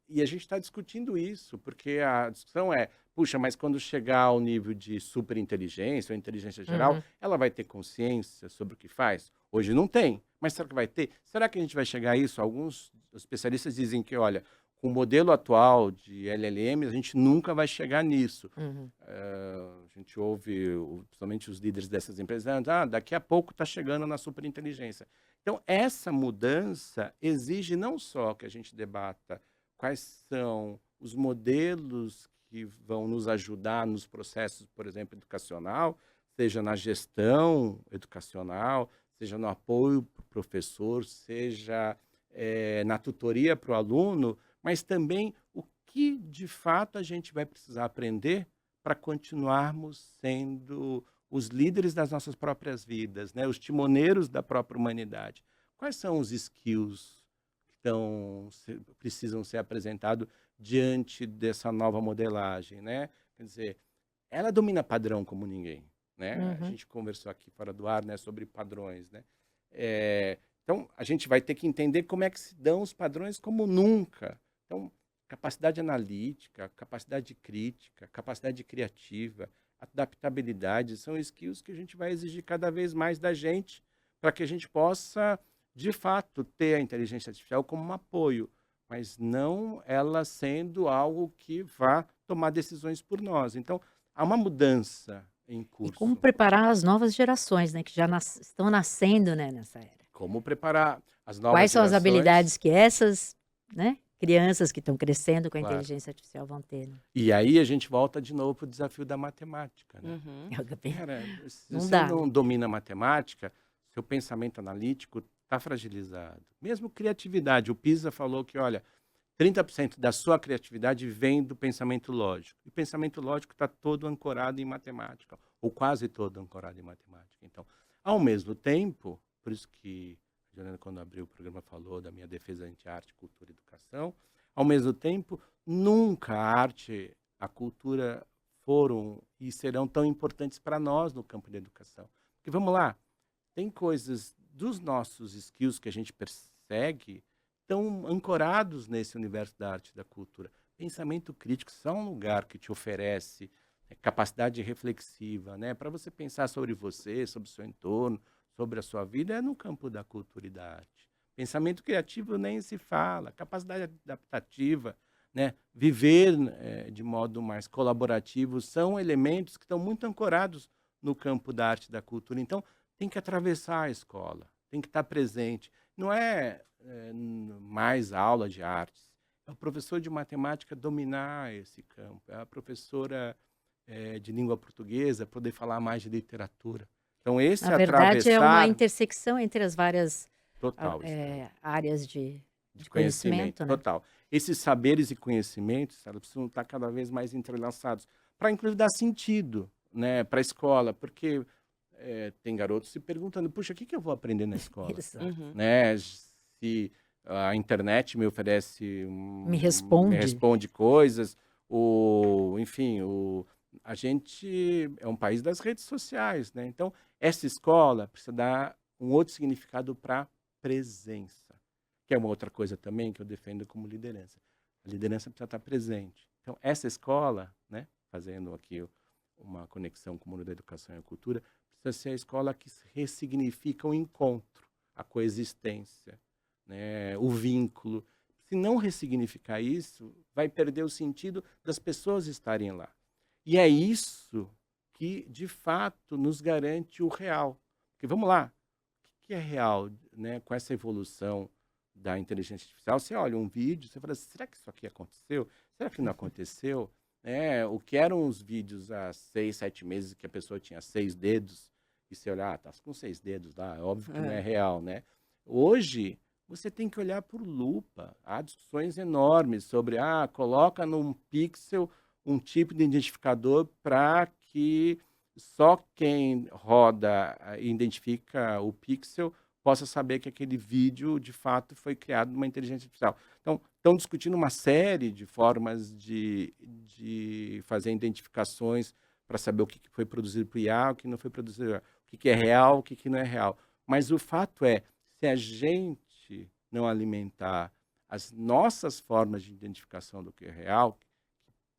E a gente está discutindo isso, porque a discussão puxa, mas quando chegar ao nível de superinteligência ou inteligência geral, Uhum. ela vai ter consciência sobre o que faz? Hoje não tem, mas será que vai ter? Será que a gente vai chegar a isso? Alguns especialistas dizem que, olha, com o modelo atual de LLM, a gente nunca vai chegar nisso. Uhum. A gente ouve, principalmente os líderes dessas empresas, daqui a pouco está chegando na superinteligência. Então, essa mudança exige não só que a gente debata quais são os modelos que vão nos ajudar nos processos, por exemplo, educacional, seja na gestão educacional, seja no apoio para o professor, seja na tutoria para o aluno, mas também o que, de fato, a gente vai precisar aprender para continuarmos sendo os líderes das nossas próprias vidas, né? Os timoneiros da própria humanidade. Quais são os skills que precisam ser apresentados diante dessa nova modelagem, né? Quer dizer, ela domina padrão como ninguém, né? A Uhum. gente conversou aqui fora do ar, né, sobre padrões, né? Então, a gente vai ter que entender como é que se dão os padrões como nunca. Então, capacidade analítica, capacidade crítica, capacidade criativa, adaptabilidade, são skills que a gente vai exigir cada vez mais da gente para que a gente possa, de fato, ter a inteligência artificial como um apoio, mas não ela sendo algo que vá tomar decisões por nós. Então, há uma mudança em E como curso. preparar as novas gerações, né, que já estão nascendo, né, nessa era. Como preparar as novas Quais são as gerações. habilidades que essas, né, crianças que estão crescendo com a Claro. inteligência artificial vão ter, né? E aí a gente volta de novo para o desafio da matemática, né? Uhum. Cara, se Não você dá, não né? domina a matemática, seu pensamento analítico está fragilizado. Mesmo criatividade, o PISA falou que, olha, 30% da sua criatividade vem do pensamento lógico. E o pensamento lógico está todo ancorado em matemática, ou quase todo ancorado em matemática. Então, ao mesmo tempo, por isso que a Juliana, quando abriu o programa, falou da minha defesa anti-arte, cultura e educação, ao mesmo tempo, nunca a arte, a cultura foram e serão tão importantes para nós no campo da educação. Porque, vamos lá, tem coisas dos nossos skills que a gente persegue estão ancorados nesse universo da arte e da cultura. Pensamento crítico só é um lugar que te oferece capacidade reflexiva, né? Para você pensar sobre você, sobre o seu entorno, sobre a sua vida, é no campo da cultura e da arte. Pensamento criativo nem se fala, capacidade adaptativa, né? Viver de modo mais colaborativo são elementos que estão muito ancorados no campo da arte e da cultura. Então, tem que atravessar a escola, tem que estar presente. Não é mais aula de artes, é o professor de matemática dominar esse campo, é a professora de língua portuguesa poder falar mais de literatura. Então, esse Na verdade, é uma atravessar intersecção entre as várias total, Estela, áreas de de conhecimento, conhecimento, né? total. Esses saberes e conhecimentos, elas precisam estar cada vez mais entrelaçados, para inclusive dar sentido, né, para a escola, porque tem garotos se perguntando, puxa, o que que eu vou aprender na escola? Exato. Uhum. Né? Se a internet me oferece, Me me responde. responde coisas, enfim, a gente é um país das redes sociais, né? Então, essa escola precisa dar um outro significado para presença, que é uma outra coisa também que eu defendo como liderança. A liderança precisa estar presente. Então, essa escola, né, fazendo aqui uma conexão com o mundo da educação e a cultura, precisa ser a escola que ressignifica o encontro, a coexistência, né, o vínculo. Se não ressignificar isso, vai perder o sentido das pessoas estarem lá. E é isso que, de fato, nos garante o real. Porque, vamos lá, o que é real, né, com essa evolução da inteligência artificial? Você olha um vídeo, você fala, será que isso aqui aconteceu? Será que não aconteceu? O que eram os vídeos há 6, 7 meses que a pessoa tinha 6 dedos, e você olhar, tá com 6 dedos lá, é óbvio que não é real, né? Hoje, você tem que olhar por lupa. Há discussões enormes sobre, coloca num pixel um tipo de identificador para que só quem roda e identifica o pixel possa saber que aquele vídeo, de fato, foi criado numa inteligência artificial. Então, estão discutindo uma série de formas de fazer identificações para saber o que foi produzido por IA, o que não foi produzido por IA, o que é real, o que não é real. Mas o fato é, se a gente não alimentar as nossas formas de identificação do que é real,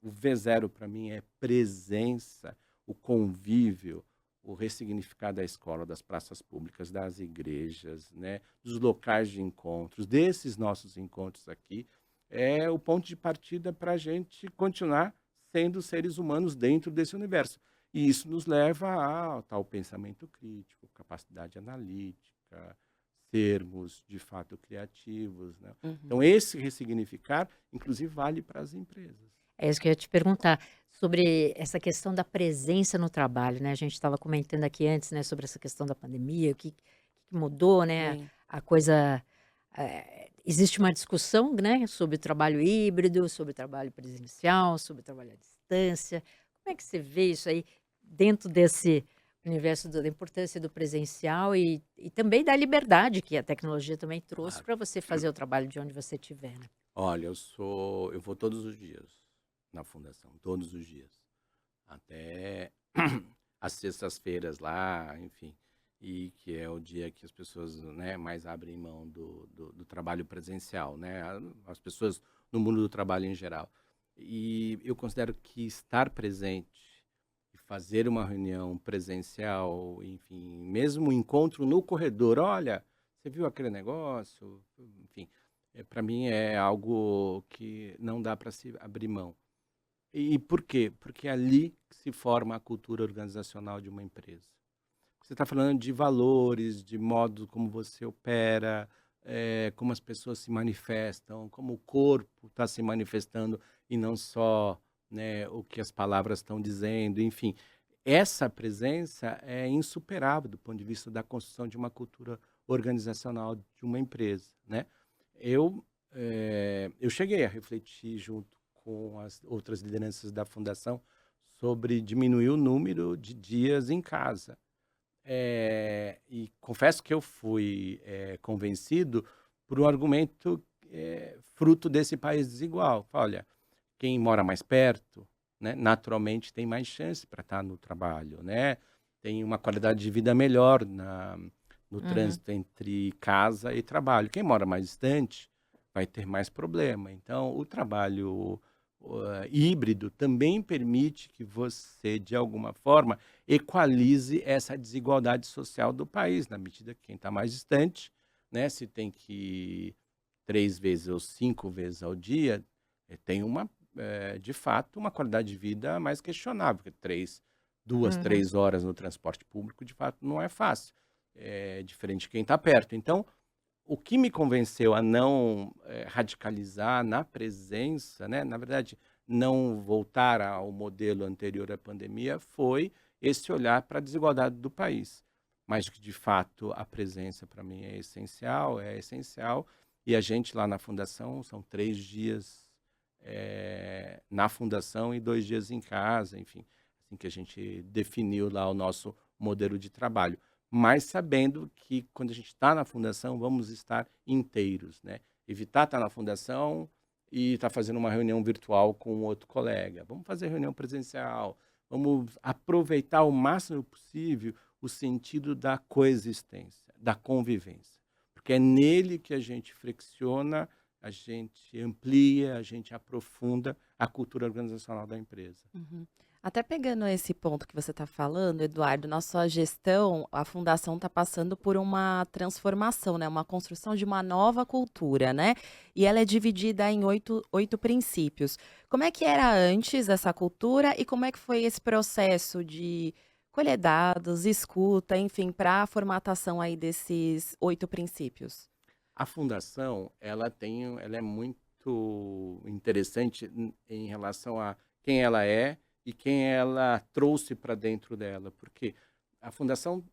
o V0 para mim é presença, o convívio, o ressignificar da escola, das praças públicas, das igrejas, né, dos locais de encontros, desses nossos encontros aqui, é o ponto de partida para a gente continuar sendo seres humanos dentro desse universo. E isso nos leva a tal pensamento crítico, capacidade analítica, sermos de fato criativos, né? Então, esse ressignificar, inclusive, vale para as empresas. É isso que eu ia te perguntar sobre essa questão da presença no trabalho, né? A gente estava comentando aqui antes, né, sobre essa questão da pandemia, o que mudou, né? Sim. A coisa. Existe uma discussão, né, sobre o trabalho híbrido, sobre o trabalho presencial, sobre o trabalho à distância. Como é que você vê isso aí dentro desse universo da importância do presencial e também da liberdade que a tecnologia também trouxe Claro. para você fazer o trabalho de onde você estiver, né? Olha, eu vou todos os dias na fundação, todos os dias, até as sextas-feiras lá, enfim, e que é o dia que as pessoas, né, mais abrem mão do trabalho presencial, né, as pessoas no mundo do trabalho em geral. E eu considero que estar presente e fazer uma reunião presencial, enfim, mesmo um encontro no corredor, olha, você viu aquele negócio, enfim, para mim é algo que não dá para se abrir mão. E por quê? Porque é ali que se forma a cultura organizacional de uma empresa. Você está falando de valores, de modo como você opera, como as pessoas se manifestam, como o corpo está se manifestando e não só, né, o que as palavras estão dizendo, enfim. Essa presença é insuperável do ponto de vista da construção de uma cultura organizacional de uma empresa, né? Eu cheguei a refletir junto com as outras lideranças da fundação sobre diminuir o número de dias em casa. E confesso que eu fui convencido por um argumento fruto desse país desigual. Olha, quem mora mais perto, né, naturalmente tem mais chance para estar no trabalho, né? Tem uma qualidade de vida melhor no trânsito entre casa e trabalho. Quem mora mais distante vai ter mais problema. Então, o trabalho híbrido também permite que você, de alguma forma, equalize essa desigualdade social do país, na medida que quem está mais distante, né? Se tem que ir 3 vezes ou 5 vezes ao dia, tem de fato, uma qualidade de vida mais questionável, porque 2, Uhum. 3 horas no transporte público, de fato, não é fácil. É diferente de quem está perto. Então, o que me convenceu a não radicalizar na presença, né? Na verdade, não voltar ao modelo anterior à pandemia, foi esse olhar para a desigualdade do país. Mas que, de fato, a presença para mim é essencial. E a gente lá na Fundação, são 3 dias na Fundação e 2 dias em casa, enfim, assim que a gente definiu lá o nosso modelo de trabalho. Mas sabendo que quando a gente está na Fundação, vamos estar inteiros, né? Evitar estar na Fundação e estar fazendo uma reunião virtual com outro colega. Vamos fazer reunião presencial, vamos aproveitar o máximo possível o sentido da coexistência, da convivência. Porque é nele que a gente flexiona, a gente amplia, a gente aprofunda a cultura organizacional da empresa. Uhum. Até pegando esse ponto que você está falando, Eduardo, na sua gestão, a fundação está passando por uma transformação, né? Uma construção de uma nova cultura, né? E ela é dividida em oito princípios. Como é que era antes essa cultura e como é que foi esse processo de colher dados, escuta, enfim, para a formatação aí desses 8 princípios? A fundação, ela é muito interessante em relação a quem ela é e quem ela trouxe para dentro dela, porque a fundação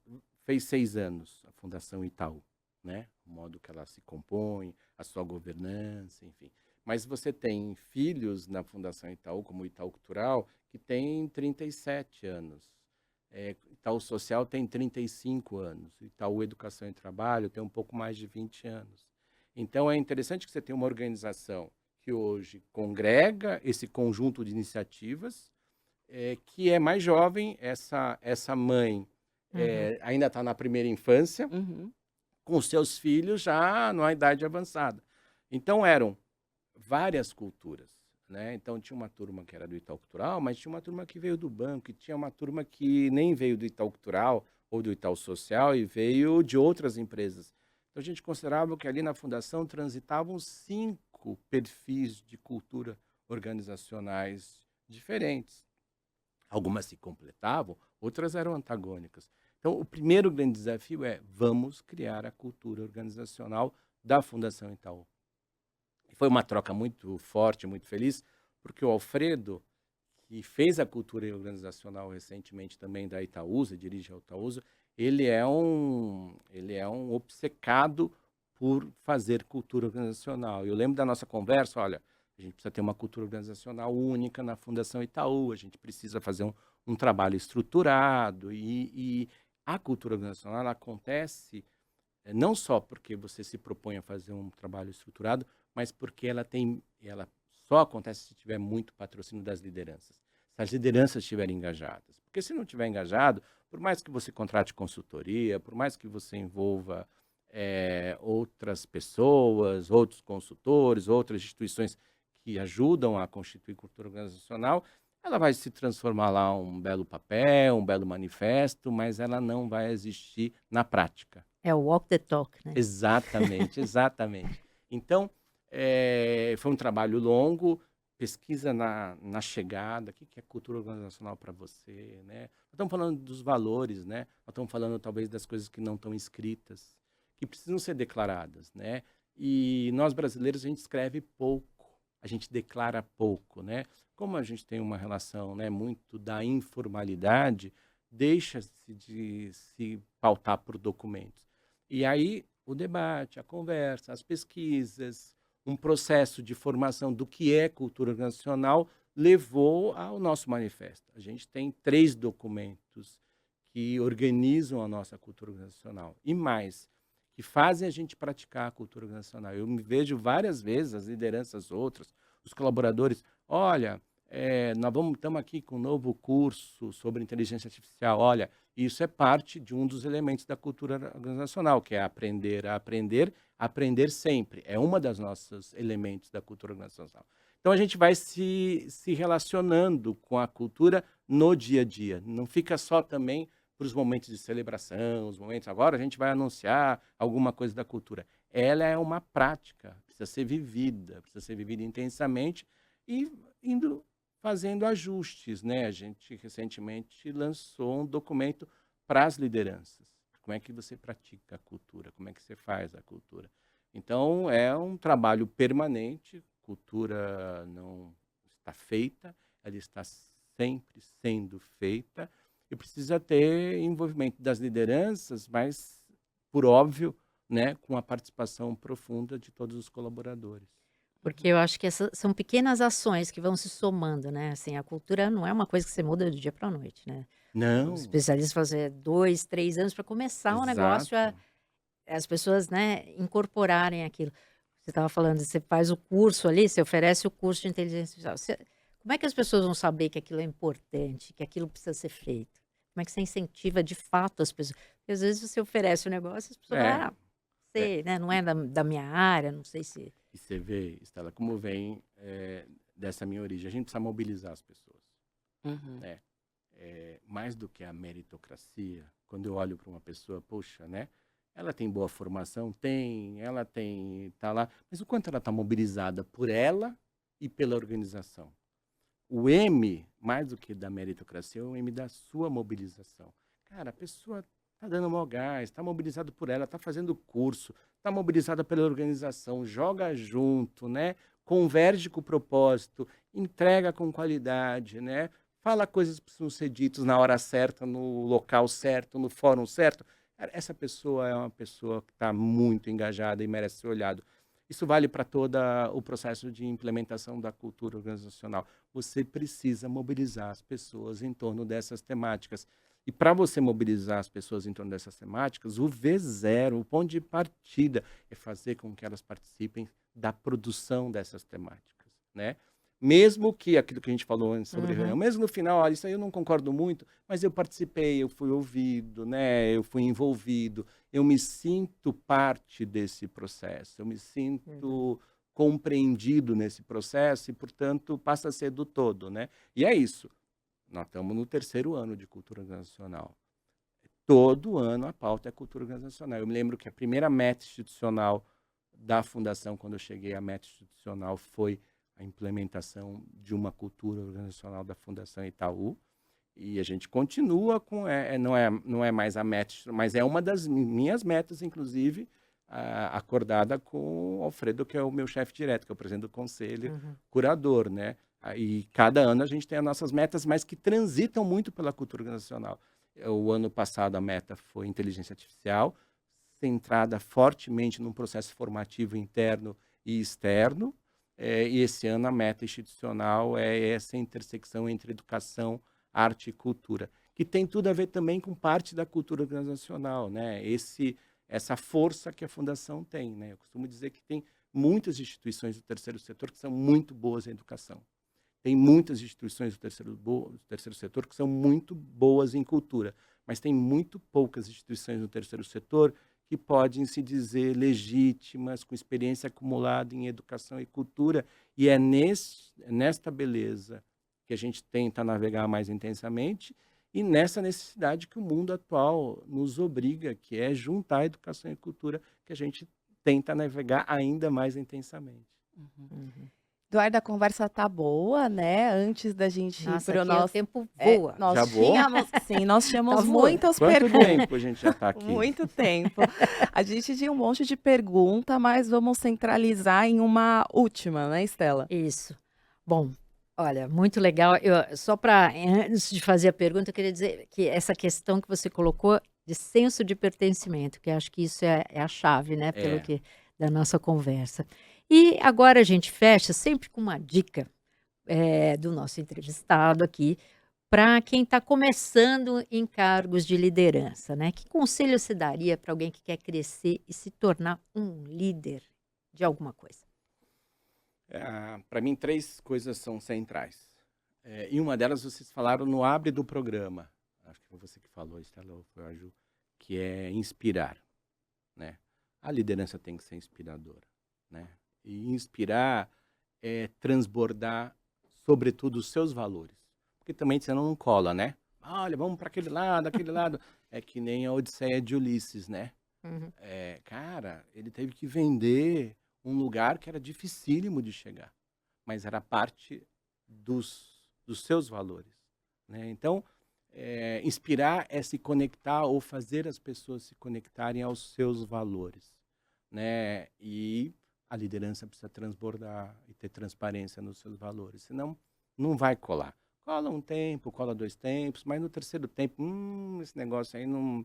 fez 6 anos, a Fundação Itaú, né? O modo que ela se compõe, a sua governança, enfim. Mas você tem filhos na Fundação Itaú, como o Itaú Cultural, que tem 37 anos. Itaú Social tem 35 anos, Itaú Educação e Trabalho tem um pouco mais de 20 anos. Então é interessante que você tenha uma organização que hoje congrega esse conjunto de iniciativas, que é mais jovem, essa mãe Uhum. ainda está na primeira infância, Uhum. com seus filhos já numa idade avançada. Então eram várias culturas, né? Então tinha uma turma que era do Itaú Cultural, mas tinha uma turma que veio do banco, e tinha uma turma que nem veio do Itaú Cultural ou do Itaú Social e veio de outras empresas. Então a gente considerava que ali na fundação transitavam 5 perfis de cultura organizacionais diferentes. Algumas se completavam, outras eram antagônicas. Então o primeiro grande desafio vamos criar a cultura organizacional da Fundação Itaú. Foi uma troca muito forte, muito feliz, porque o Alfredo, que fez a cultura organizacional recentemente também da Itaúsa, dirige a Itaúsa, ele é um obcecado por fazer cultura organizacional. Eu lembro da nossa conversa, olha, a gente precisa ter uma cultura organizacional única na Fundação Itaú, a gente precisa fazer um trabalho estruturado e a cultura organizacional ela acontece não só porque você se propõe a fazer um trabalho estruturado, mas porque ela só acontece se tiver muito patrocínio das lideranças. Se as lideranças estiverem engajadas. Porque se não estiver engajado, por mais que você contrate consultoria, por mais que você envolva outras pessoas, outros consultores, outras instituições que ajudam a constituir cultura organizacional, ela vai se transformar lá um belo papel, um belo manifesto, mas ela não vai existir na prática. É o walk the talk, né? Exatamente, exatamente. Então, foi um trabalho longo, pesquisa na chegada, o que é cultura organizacional para você, né? Nós estamos falando dos valores, né? Nós estamos falando talvez das coisas que não estão escritas, que precisam ser declaradas, né? E nós brasileiros, a gente escreve pouco, a gente declara pouco, né? Como a gente tem uma relação, né, muito da informalidade, deixa-se de se pautar por documentos. E aí o debate, a conversa, as pesquisas, um processo de formação do que é cultura organizacional levou ao nosso manifesto. A gente tem 3 documentos que organizam a nossa cultura organizacional e mais, que fazem a gente praticar a cultura organizacional. Eu me vejo várias vezes, as lideranças outras, os colaboradores, olha, nós estamos aqui com um novo curso sobre inteligência artificial. Olha, isso é parte de um dos elementos da cultura organizacional, que é aprender a aprender, aprender sempre. É uma das nossos elementos da cultura organizacional. Então a gente vai se relacionando com a cultura no dia a dia. Não fica só também para os momentos de celebração, os momentos agora a gente vai anunciar alguma coisa da cultura. Ela é uma prática, precisa ser vivida intensamente e fazendo ajustes, né? A gente recentemente lançou um documento para as lideranças. Como é que você pratica a cultura? Como é que você faz a cultura? Então, é um trabalho permanente. Cultura não está feita, ela está sempre sendo feita e precisa ter envolvimento das lideranças, mas, por óbvio, né, com a participação profunda de todos os colaboradores. Porque eu acho que essas são pequenas ações que vão se somando, né? Assim, a cultura não é uma coisa que você muda do dia para a noite, né? Os Não, especialistas fazer 2, 3 anos para começar um negócio, exato. as pessoas, né, incorporarem aquilo. Você estava falando, você faz o curso ali, você oferece o curso de inteligência artificial. Como é que as pessoas vão saber que aquilo é importante, que aquilo precisa ser feito? Como é que você incentiva de fato as pessoas? Porque às vezes você oferece o negócio, as pessoas falam, É, sei, né, não é da minha área, não sei se. e você vê, Estela, como vem dessa minha origem. A gente precisa mobilizar as pessoas. Uhum. Né? Mais do que a meritocracia, quando eu olho para uma pessoa, poxa, né? Ela tem boa formação? Tem, ela tá lá, mas o quanto ela está mobilizada por ela e pela organização? O M, mais do que da meritocracia, é o M da sua mobilização. Cara, a pessoa está dando maior gás, está mobilizada por ela, está fazendo curso, está mobilizada pela organização, joga junto, né? Converge com o propósito, entrega com qualidade, né? Fala coisas que precisam ser ditas na hora certa, no local certo, no fórum certo. Cara, essa pessoa é uma pessoa que está muito engajada e merece ser olhado. Isso vale para todo o processo de implementação da cultura organizacional. Você precisa mobilizar as pessoas em torno dessas temáticas. E para você mobilizar as pessoas em torno dessas temáticas, o V0, o ponto de partida, é fazer com que elas participem da produção dessas temáticas, né? Mesmo que aquilo que a gente falou antes sobre reunião, mesmo no final, olha, isso aí eu não concordo muito, mas eu participei, eu fui ouvido, né? Eu fui envolvido, eu me sinto parte desse processo, eu me sinto compreendido nesse processo e, portanto, passa a ser do todo, né? E é isso. Nós estamos no 3º ano de cultura organizacional. Todo ano a pauta é cultura organizacional. Eu me lembro que a primeira meta institucional da Fundação, quando eu cheguei, a meta institucional foi a implementação de uma cultura organizacional da Fundação Itaú. E a gente continua com... não é mais a meta, mas é uma das minhas metas, inclusive, acordada com o Alfredo, que é o meu chefe direto, que é o presidente do conselho, curador, né? E cada ano a gente tem as nossas metas, mas que transitam muito pela cultura organizacional. O ano passado a meta foi inteligência artificial, centrada fortemente num processo formativo interno e externo. E esse ano a meta institucional é essa intersecção entre educação, arte e cultura, que tem tudo a ver também com parte da cultura organizacional, né? Essa força que a Fundação tem, né? Eu costumo dizer que tem muitas instituições do terceiro setor que são muito boas em educação. Tem muitas instituições do terceiro setor que são muito boas em cultura, mas tem muito poucas instituições do terceiro setor que podem se dizer legítimas, com experiência acumulada em educação e cultura, e é nesta beleza que a gente tenta navegar mais intensamente, e nessa necessidade que o mundo atual nos obriga, que é juntar educação e cultura, que a gente tenta navegar ainda mais intensamente. Eduardo, a conversa tá boa, né? Antes da gente ir Nossa, pro aqui o nosso... tempo voa. nós Já voou? tínhamos, sim, nós tínhamos Tá voando. muitas Quanto perguntas. tempo a gente já está aqui? Muito tempo. A gente tinha um monte de pergunta, mas vamos centralizar em uma última, né, Estela? Isso. Bom, olha, muito legal. Só para, antes de fazer a pergunta, eu queria dizer que essa questão que você colocou de senso de pertencimento, que acho que isso é a chave, né, pelo que da nossa conversa. E agora a gente fecha sempre com uma dica do nosso entrevistado aqui, para quem está começando em cargos de liderança, né? Que conselho você daria para alguém que quer crescer e se tornar um líder de alguma coisa? Para mim, 3 coisas são centrais. E uma delas vocês falaram no abre do programa. Acho que foi você que falou, Estela, ou foi a Ju, que é inspirar, né? A liderança tem que ser inspiradora, né? E inspirar é transbordar, sobretudo, os seus valores. Porque também senão não cola, né? Olha, vamos para aquele lado, aquele lado. É que nem a Odisseia de Ulisses, né? Uhum. Cara, ele teve que vender um lugar que era dificílimo de chegar, mas era parte dos seus valores, né? Então, inspirar é se conectar ou fazer as pessoas se conectarem aos seus valores, né? E a liderança precisa transbordar e ter transparência nos seus valores, senão não vai colar. Cola um tempo, cola 2 tempos, mas no terceiro tempo, esse negócio aí não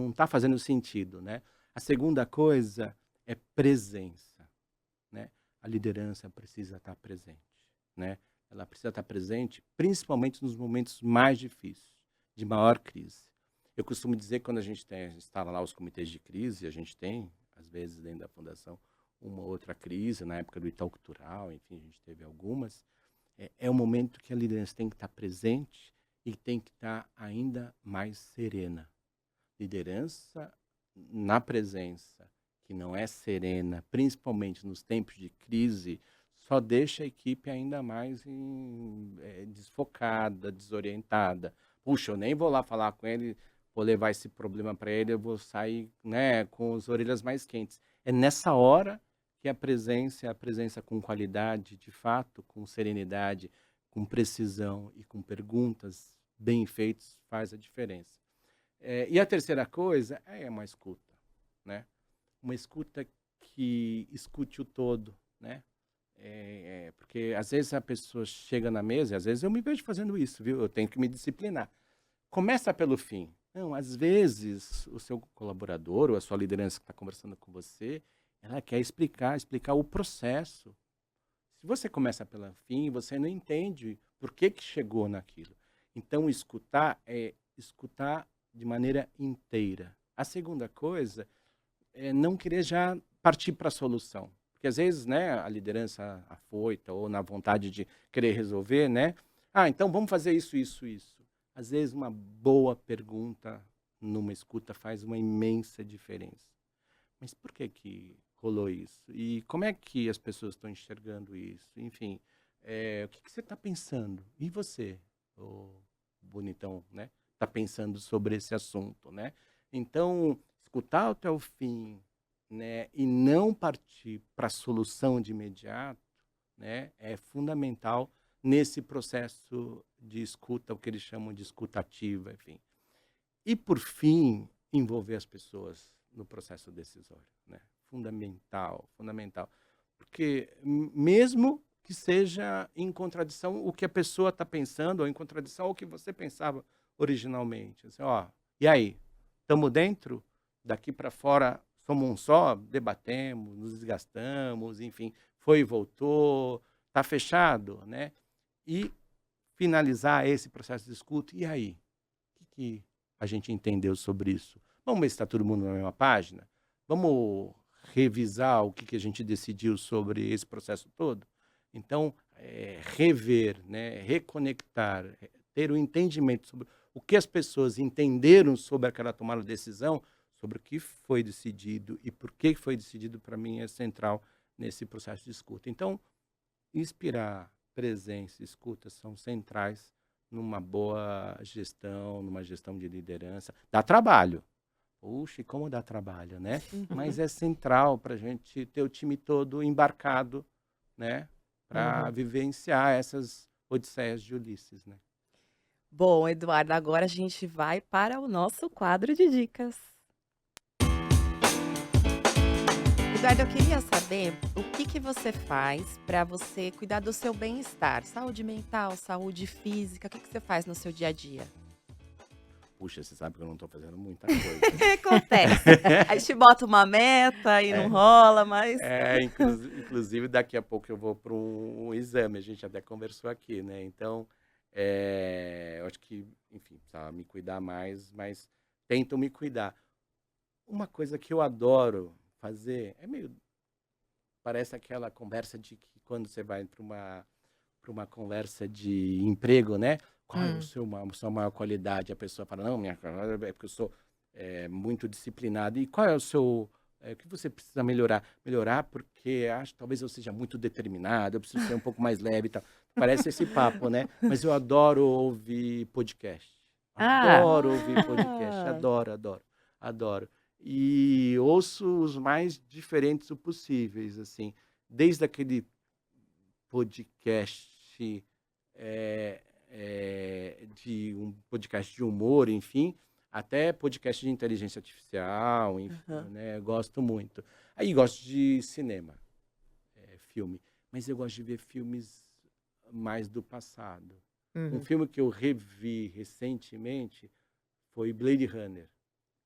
está fazendo sentido, né? A segunda coisa é presença, né? A liderança precisa estar presente, né? Ela precisa estar presente principalmente nos momentos mais difíceis, de maior crise. Eu costumo dizer que quando a gente instala lá os comitês de crise, a gente tem, às vezes, dentro da fundação, uma outra crise, na época do Itaú Cultural, enfim, a gente teve algumas. É o momento que a liderança tem que estar presente e tem que estar ainda mais serena. Liderança na presença, que não é serena, principalmente nos tempos de crise, só deixa a equipe ainda mais desfocada, desorientada. Puxa, eu nem vou lá falar com ele, vou levar esse problema para ele, eu vou sair, né, com as orelhas mais quentes. É nessa hora que a presença com qualidade, de fato, com serenidade, com precisão e com perguntas bem feitas, faz a diferença. E a terceira coisa é uma escuta, né? Uma escuta que escute o todo, né? Porque às vezes a pessoa chega na mesa, e às vezes eu me vejo fazendo isso, viu? Eu tenho que me disciplinar. Começa pelo fim. Não, às vezes o seu colaborador ou a sua liderança que está conversando com você, ela quer explicar o processo. Se você começa pelo fim, você não entende por que chegou naquilo. Então, escutar é escutar de maneira inteira. A segunda coisa é não querer já partir para a solução. Porque às vezes, né, a liderança afoita ou na vontade de querer resolver, né? Então vamos fazer isso, isso, isso. Às vezes uma boa pergunta numa escuta faz uma imensa diferença. Mas por que rolou isso? E como é que as pessoas estão enxergando isso? Enfim, o que você está pensando? E você, o bonitão, né? Está pensando sobre esse assunto, né? Então, escutar até o fim, né? E não partir para a solução de imediato, né? É fundamental nesse processo de escuta, o que eles chamam de escuta ativa, enfim. E, por fim, envolver as pessoas no processo decisório, né? Fundamental, fundamental. Porque mesmo que seja em contradição o que a pessoa está pensando, ou em contradição ao que você pensava originalmente. Assim, e aí? Estamos dentro? Daqui para fora somos um só? Debatemos, nos desgastamos, enfim, foi e voltou, está fechado, né? E finalizar esse processo de escuta. E aí? O que a gente entendeu sobre isso? Vamos ver se está todo mundo na mesma página? Vamos revisar o que a gente decidiu sobre esse processo todo? Então, rever, né, reconectar, ter um entendimento sobre o que as pessoas entenderam sobre aquela tomada de decisão, sobre o que foi decidido e por que foi decidido, para mim, é central nesse processo de escuta. Então, inspirar, presença e escuta são centrais numa boa gestão, numa gestão de liderança. Dá trabalho. Puxa, e como dá trabalho, né? Mas é central para a gente ter o time todo embarcado, né? Para vivenciar essas odisseias de Ulisses, né? Bom, Eduardo, agora a gente vai para o nosso quadro de dicas. Eduardo, eu queria saber o que você faz para você cuidar do seu bem-estar, saúde mental, saúde física, o que você faz no seu dia a dia? Puxa, você sabe que eu não estou fazendo muita coisa. Acontece. A gente bota uma meta e não rola, mas. Inclusive, daqui a pouco eu vou para um exame, a gente até conversou aqui, né? Então, eu acho que, enfim, precisava me cuidar mais, mas tento me cuidar. Uma coisa que eu adoro fazer parece aquela conversa de que quando você vai para uma conversa de emprego, né? Qual é a sua maior qualidade? A pessoa fala, não, minha qualidade é porque eu sou muito disciplinado. E qual é o seu O que você precisa melhorar? Melhorar porque acho que talvez eu seja muito determinado, eu preciso ser um pouco mais leve e tal. Parece esse papo, né? Mas eu adoro ouvir podcast. Adoro ouvir podcast. Adoro. E ouço os mais diferentes possíveis, assim. Desde aquele podcast de um podcast de humor, enfim, até podcast de inteligência artificial, enfim, né? Gosto muito. Aí gosto de cinema, filme. Mas eu gosto de ver filmes mais do passado. Um filme que eu revi recentemente foi Blade Runner,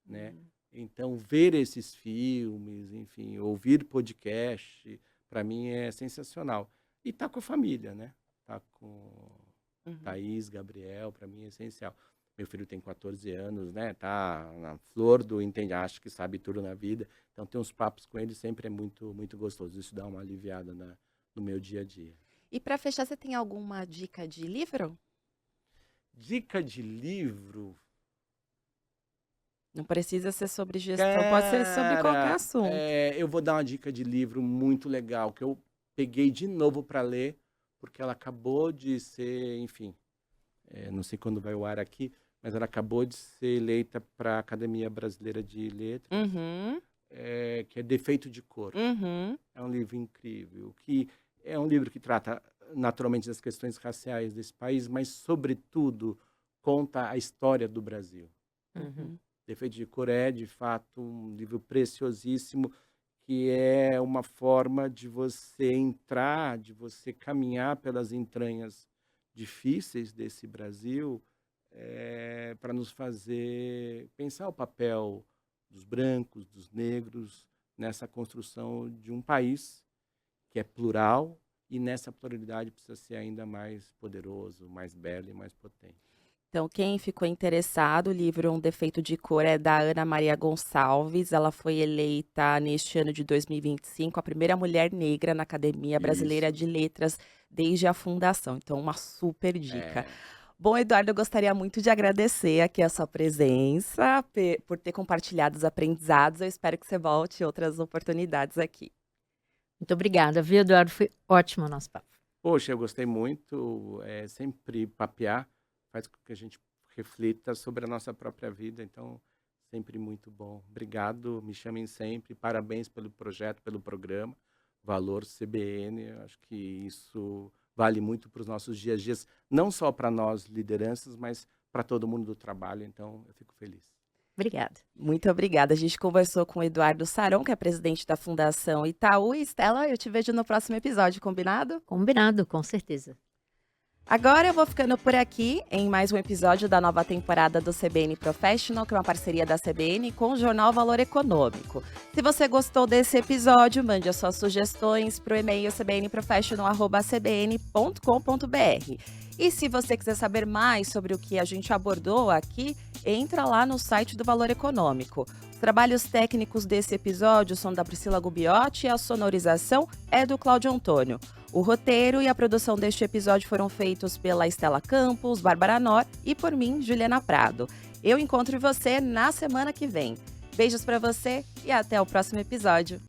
né? Então, ver esses filmes, enfim, ouvir podcast, para mim é sensacional. E tá com a família, né? Tá com Thaís, Gabriel, para mim é essencial. Meu filho tem 14 anos, né? Tá na flor do entende, acho que sabe tudo na vida. Então, ter uns papos com ele sempre é muito, muito gostoso. Isso dá uma aliviada no meu dia a dia. E para fechar, você tem alguma dica de livro? Dica de livro? Não precisa ser sobre gestão, pode ser sobre qualquer assunto. Eu vou dar uma dica de livro muito legal, que eu peguei de novo para ler, porque ela acabou de ser, enfim, não sei quando vai ao ar aqui, mas ela acabou de ser eleita para a Academia Brasileira de Letras, que é Defeito de Cor. É um livro incrível, que é um livro que trata naturalmente das questões raciais desse país, mas, sobretudo, conta a história do Brasil. Defeito de Cor é, de fato, um livro preciosíssimo, que é uma forma de você entrar, de você caminhar pelas entranhas difíceis desse Brasil, para nos fazer pensar o papel dos brancos, dos negros, nessa construção de um país que é plural, e nessa pluralidade precisa ser ainda mais poderoso, mais belo e mais potente. Então, quem ficou interessado, o livro Um Defeito de Cor é da Ana Maria Gonçalves. Ela foi eleita neste ano de 2025 a primeira mulher negra na Academia Brasileira de Letras desde a fundação. Então, uma super dica. Bom, Eduardo, eu gostaria muito de agradecer aqui a sua presença, por ter compartilhado os aprendizados. Eu espero que você volte em outras oportunidades aqui. Muito obrigada, viu, Eduardo? Foi ótimo o nosso papo. Poxa, eu gostei muito. Sempre papear faz com que a gente reflita sobre a nossa própria vida. Então, sempre muito bom. Obrigado, me chamem sempre. Parabéns pelo projeto, pelo programa. Valor CBN, acho que isso vale muito para os nossos dias a dias, não só para nós lideranças, mas para todo mundo do trabalho. Então, eu fico feliz. Obrigada. Muito obrigada. A gente conversou com o Eduardo Saron, que é presidente da Fundação Itaú. E Estela, eu te vejo no próximo episódio, combinado? Combinado, com certeza. Agora eu vou ficando por aqui em mais um episódio da nova temporada do CBN Professional, que é uma parceria da CBN com o jornal Valor Econômico. Se você gostou desse episódio, mande as suas sugestões para o e-mail cbnprofessional@cbn.com.br. E se você quiser saber mais sobre o que a gente abordou aqui, entra lá no site do Valor Econômico. Os trabalhos técnicos desse episódio são da Priscila Gubiotti e a sonorização é do Cláudio Antônio. O roteiro e a produção deste episódio foram feitos pela Estela Campos, Bárbara Nor e por mim, Juliana Prado. Eu encontro você na semana que vem. Beijos para você e até o próximo episódio.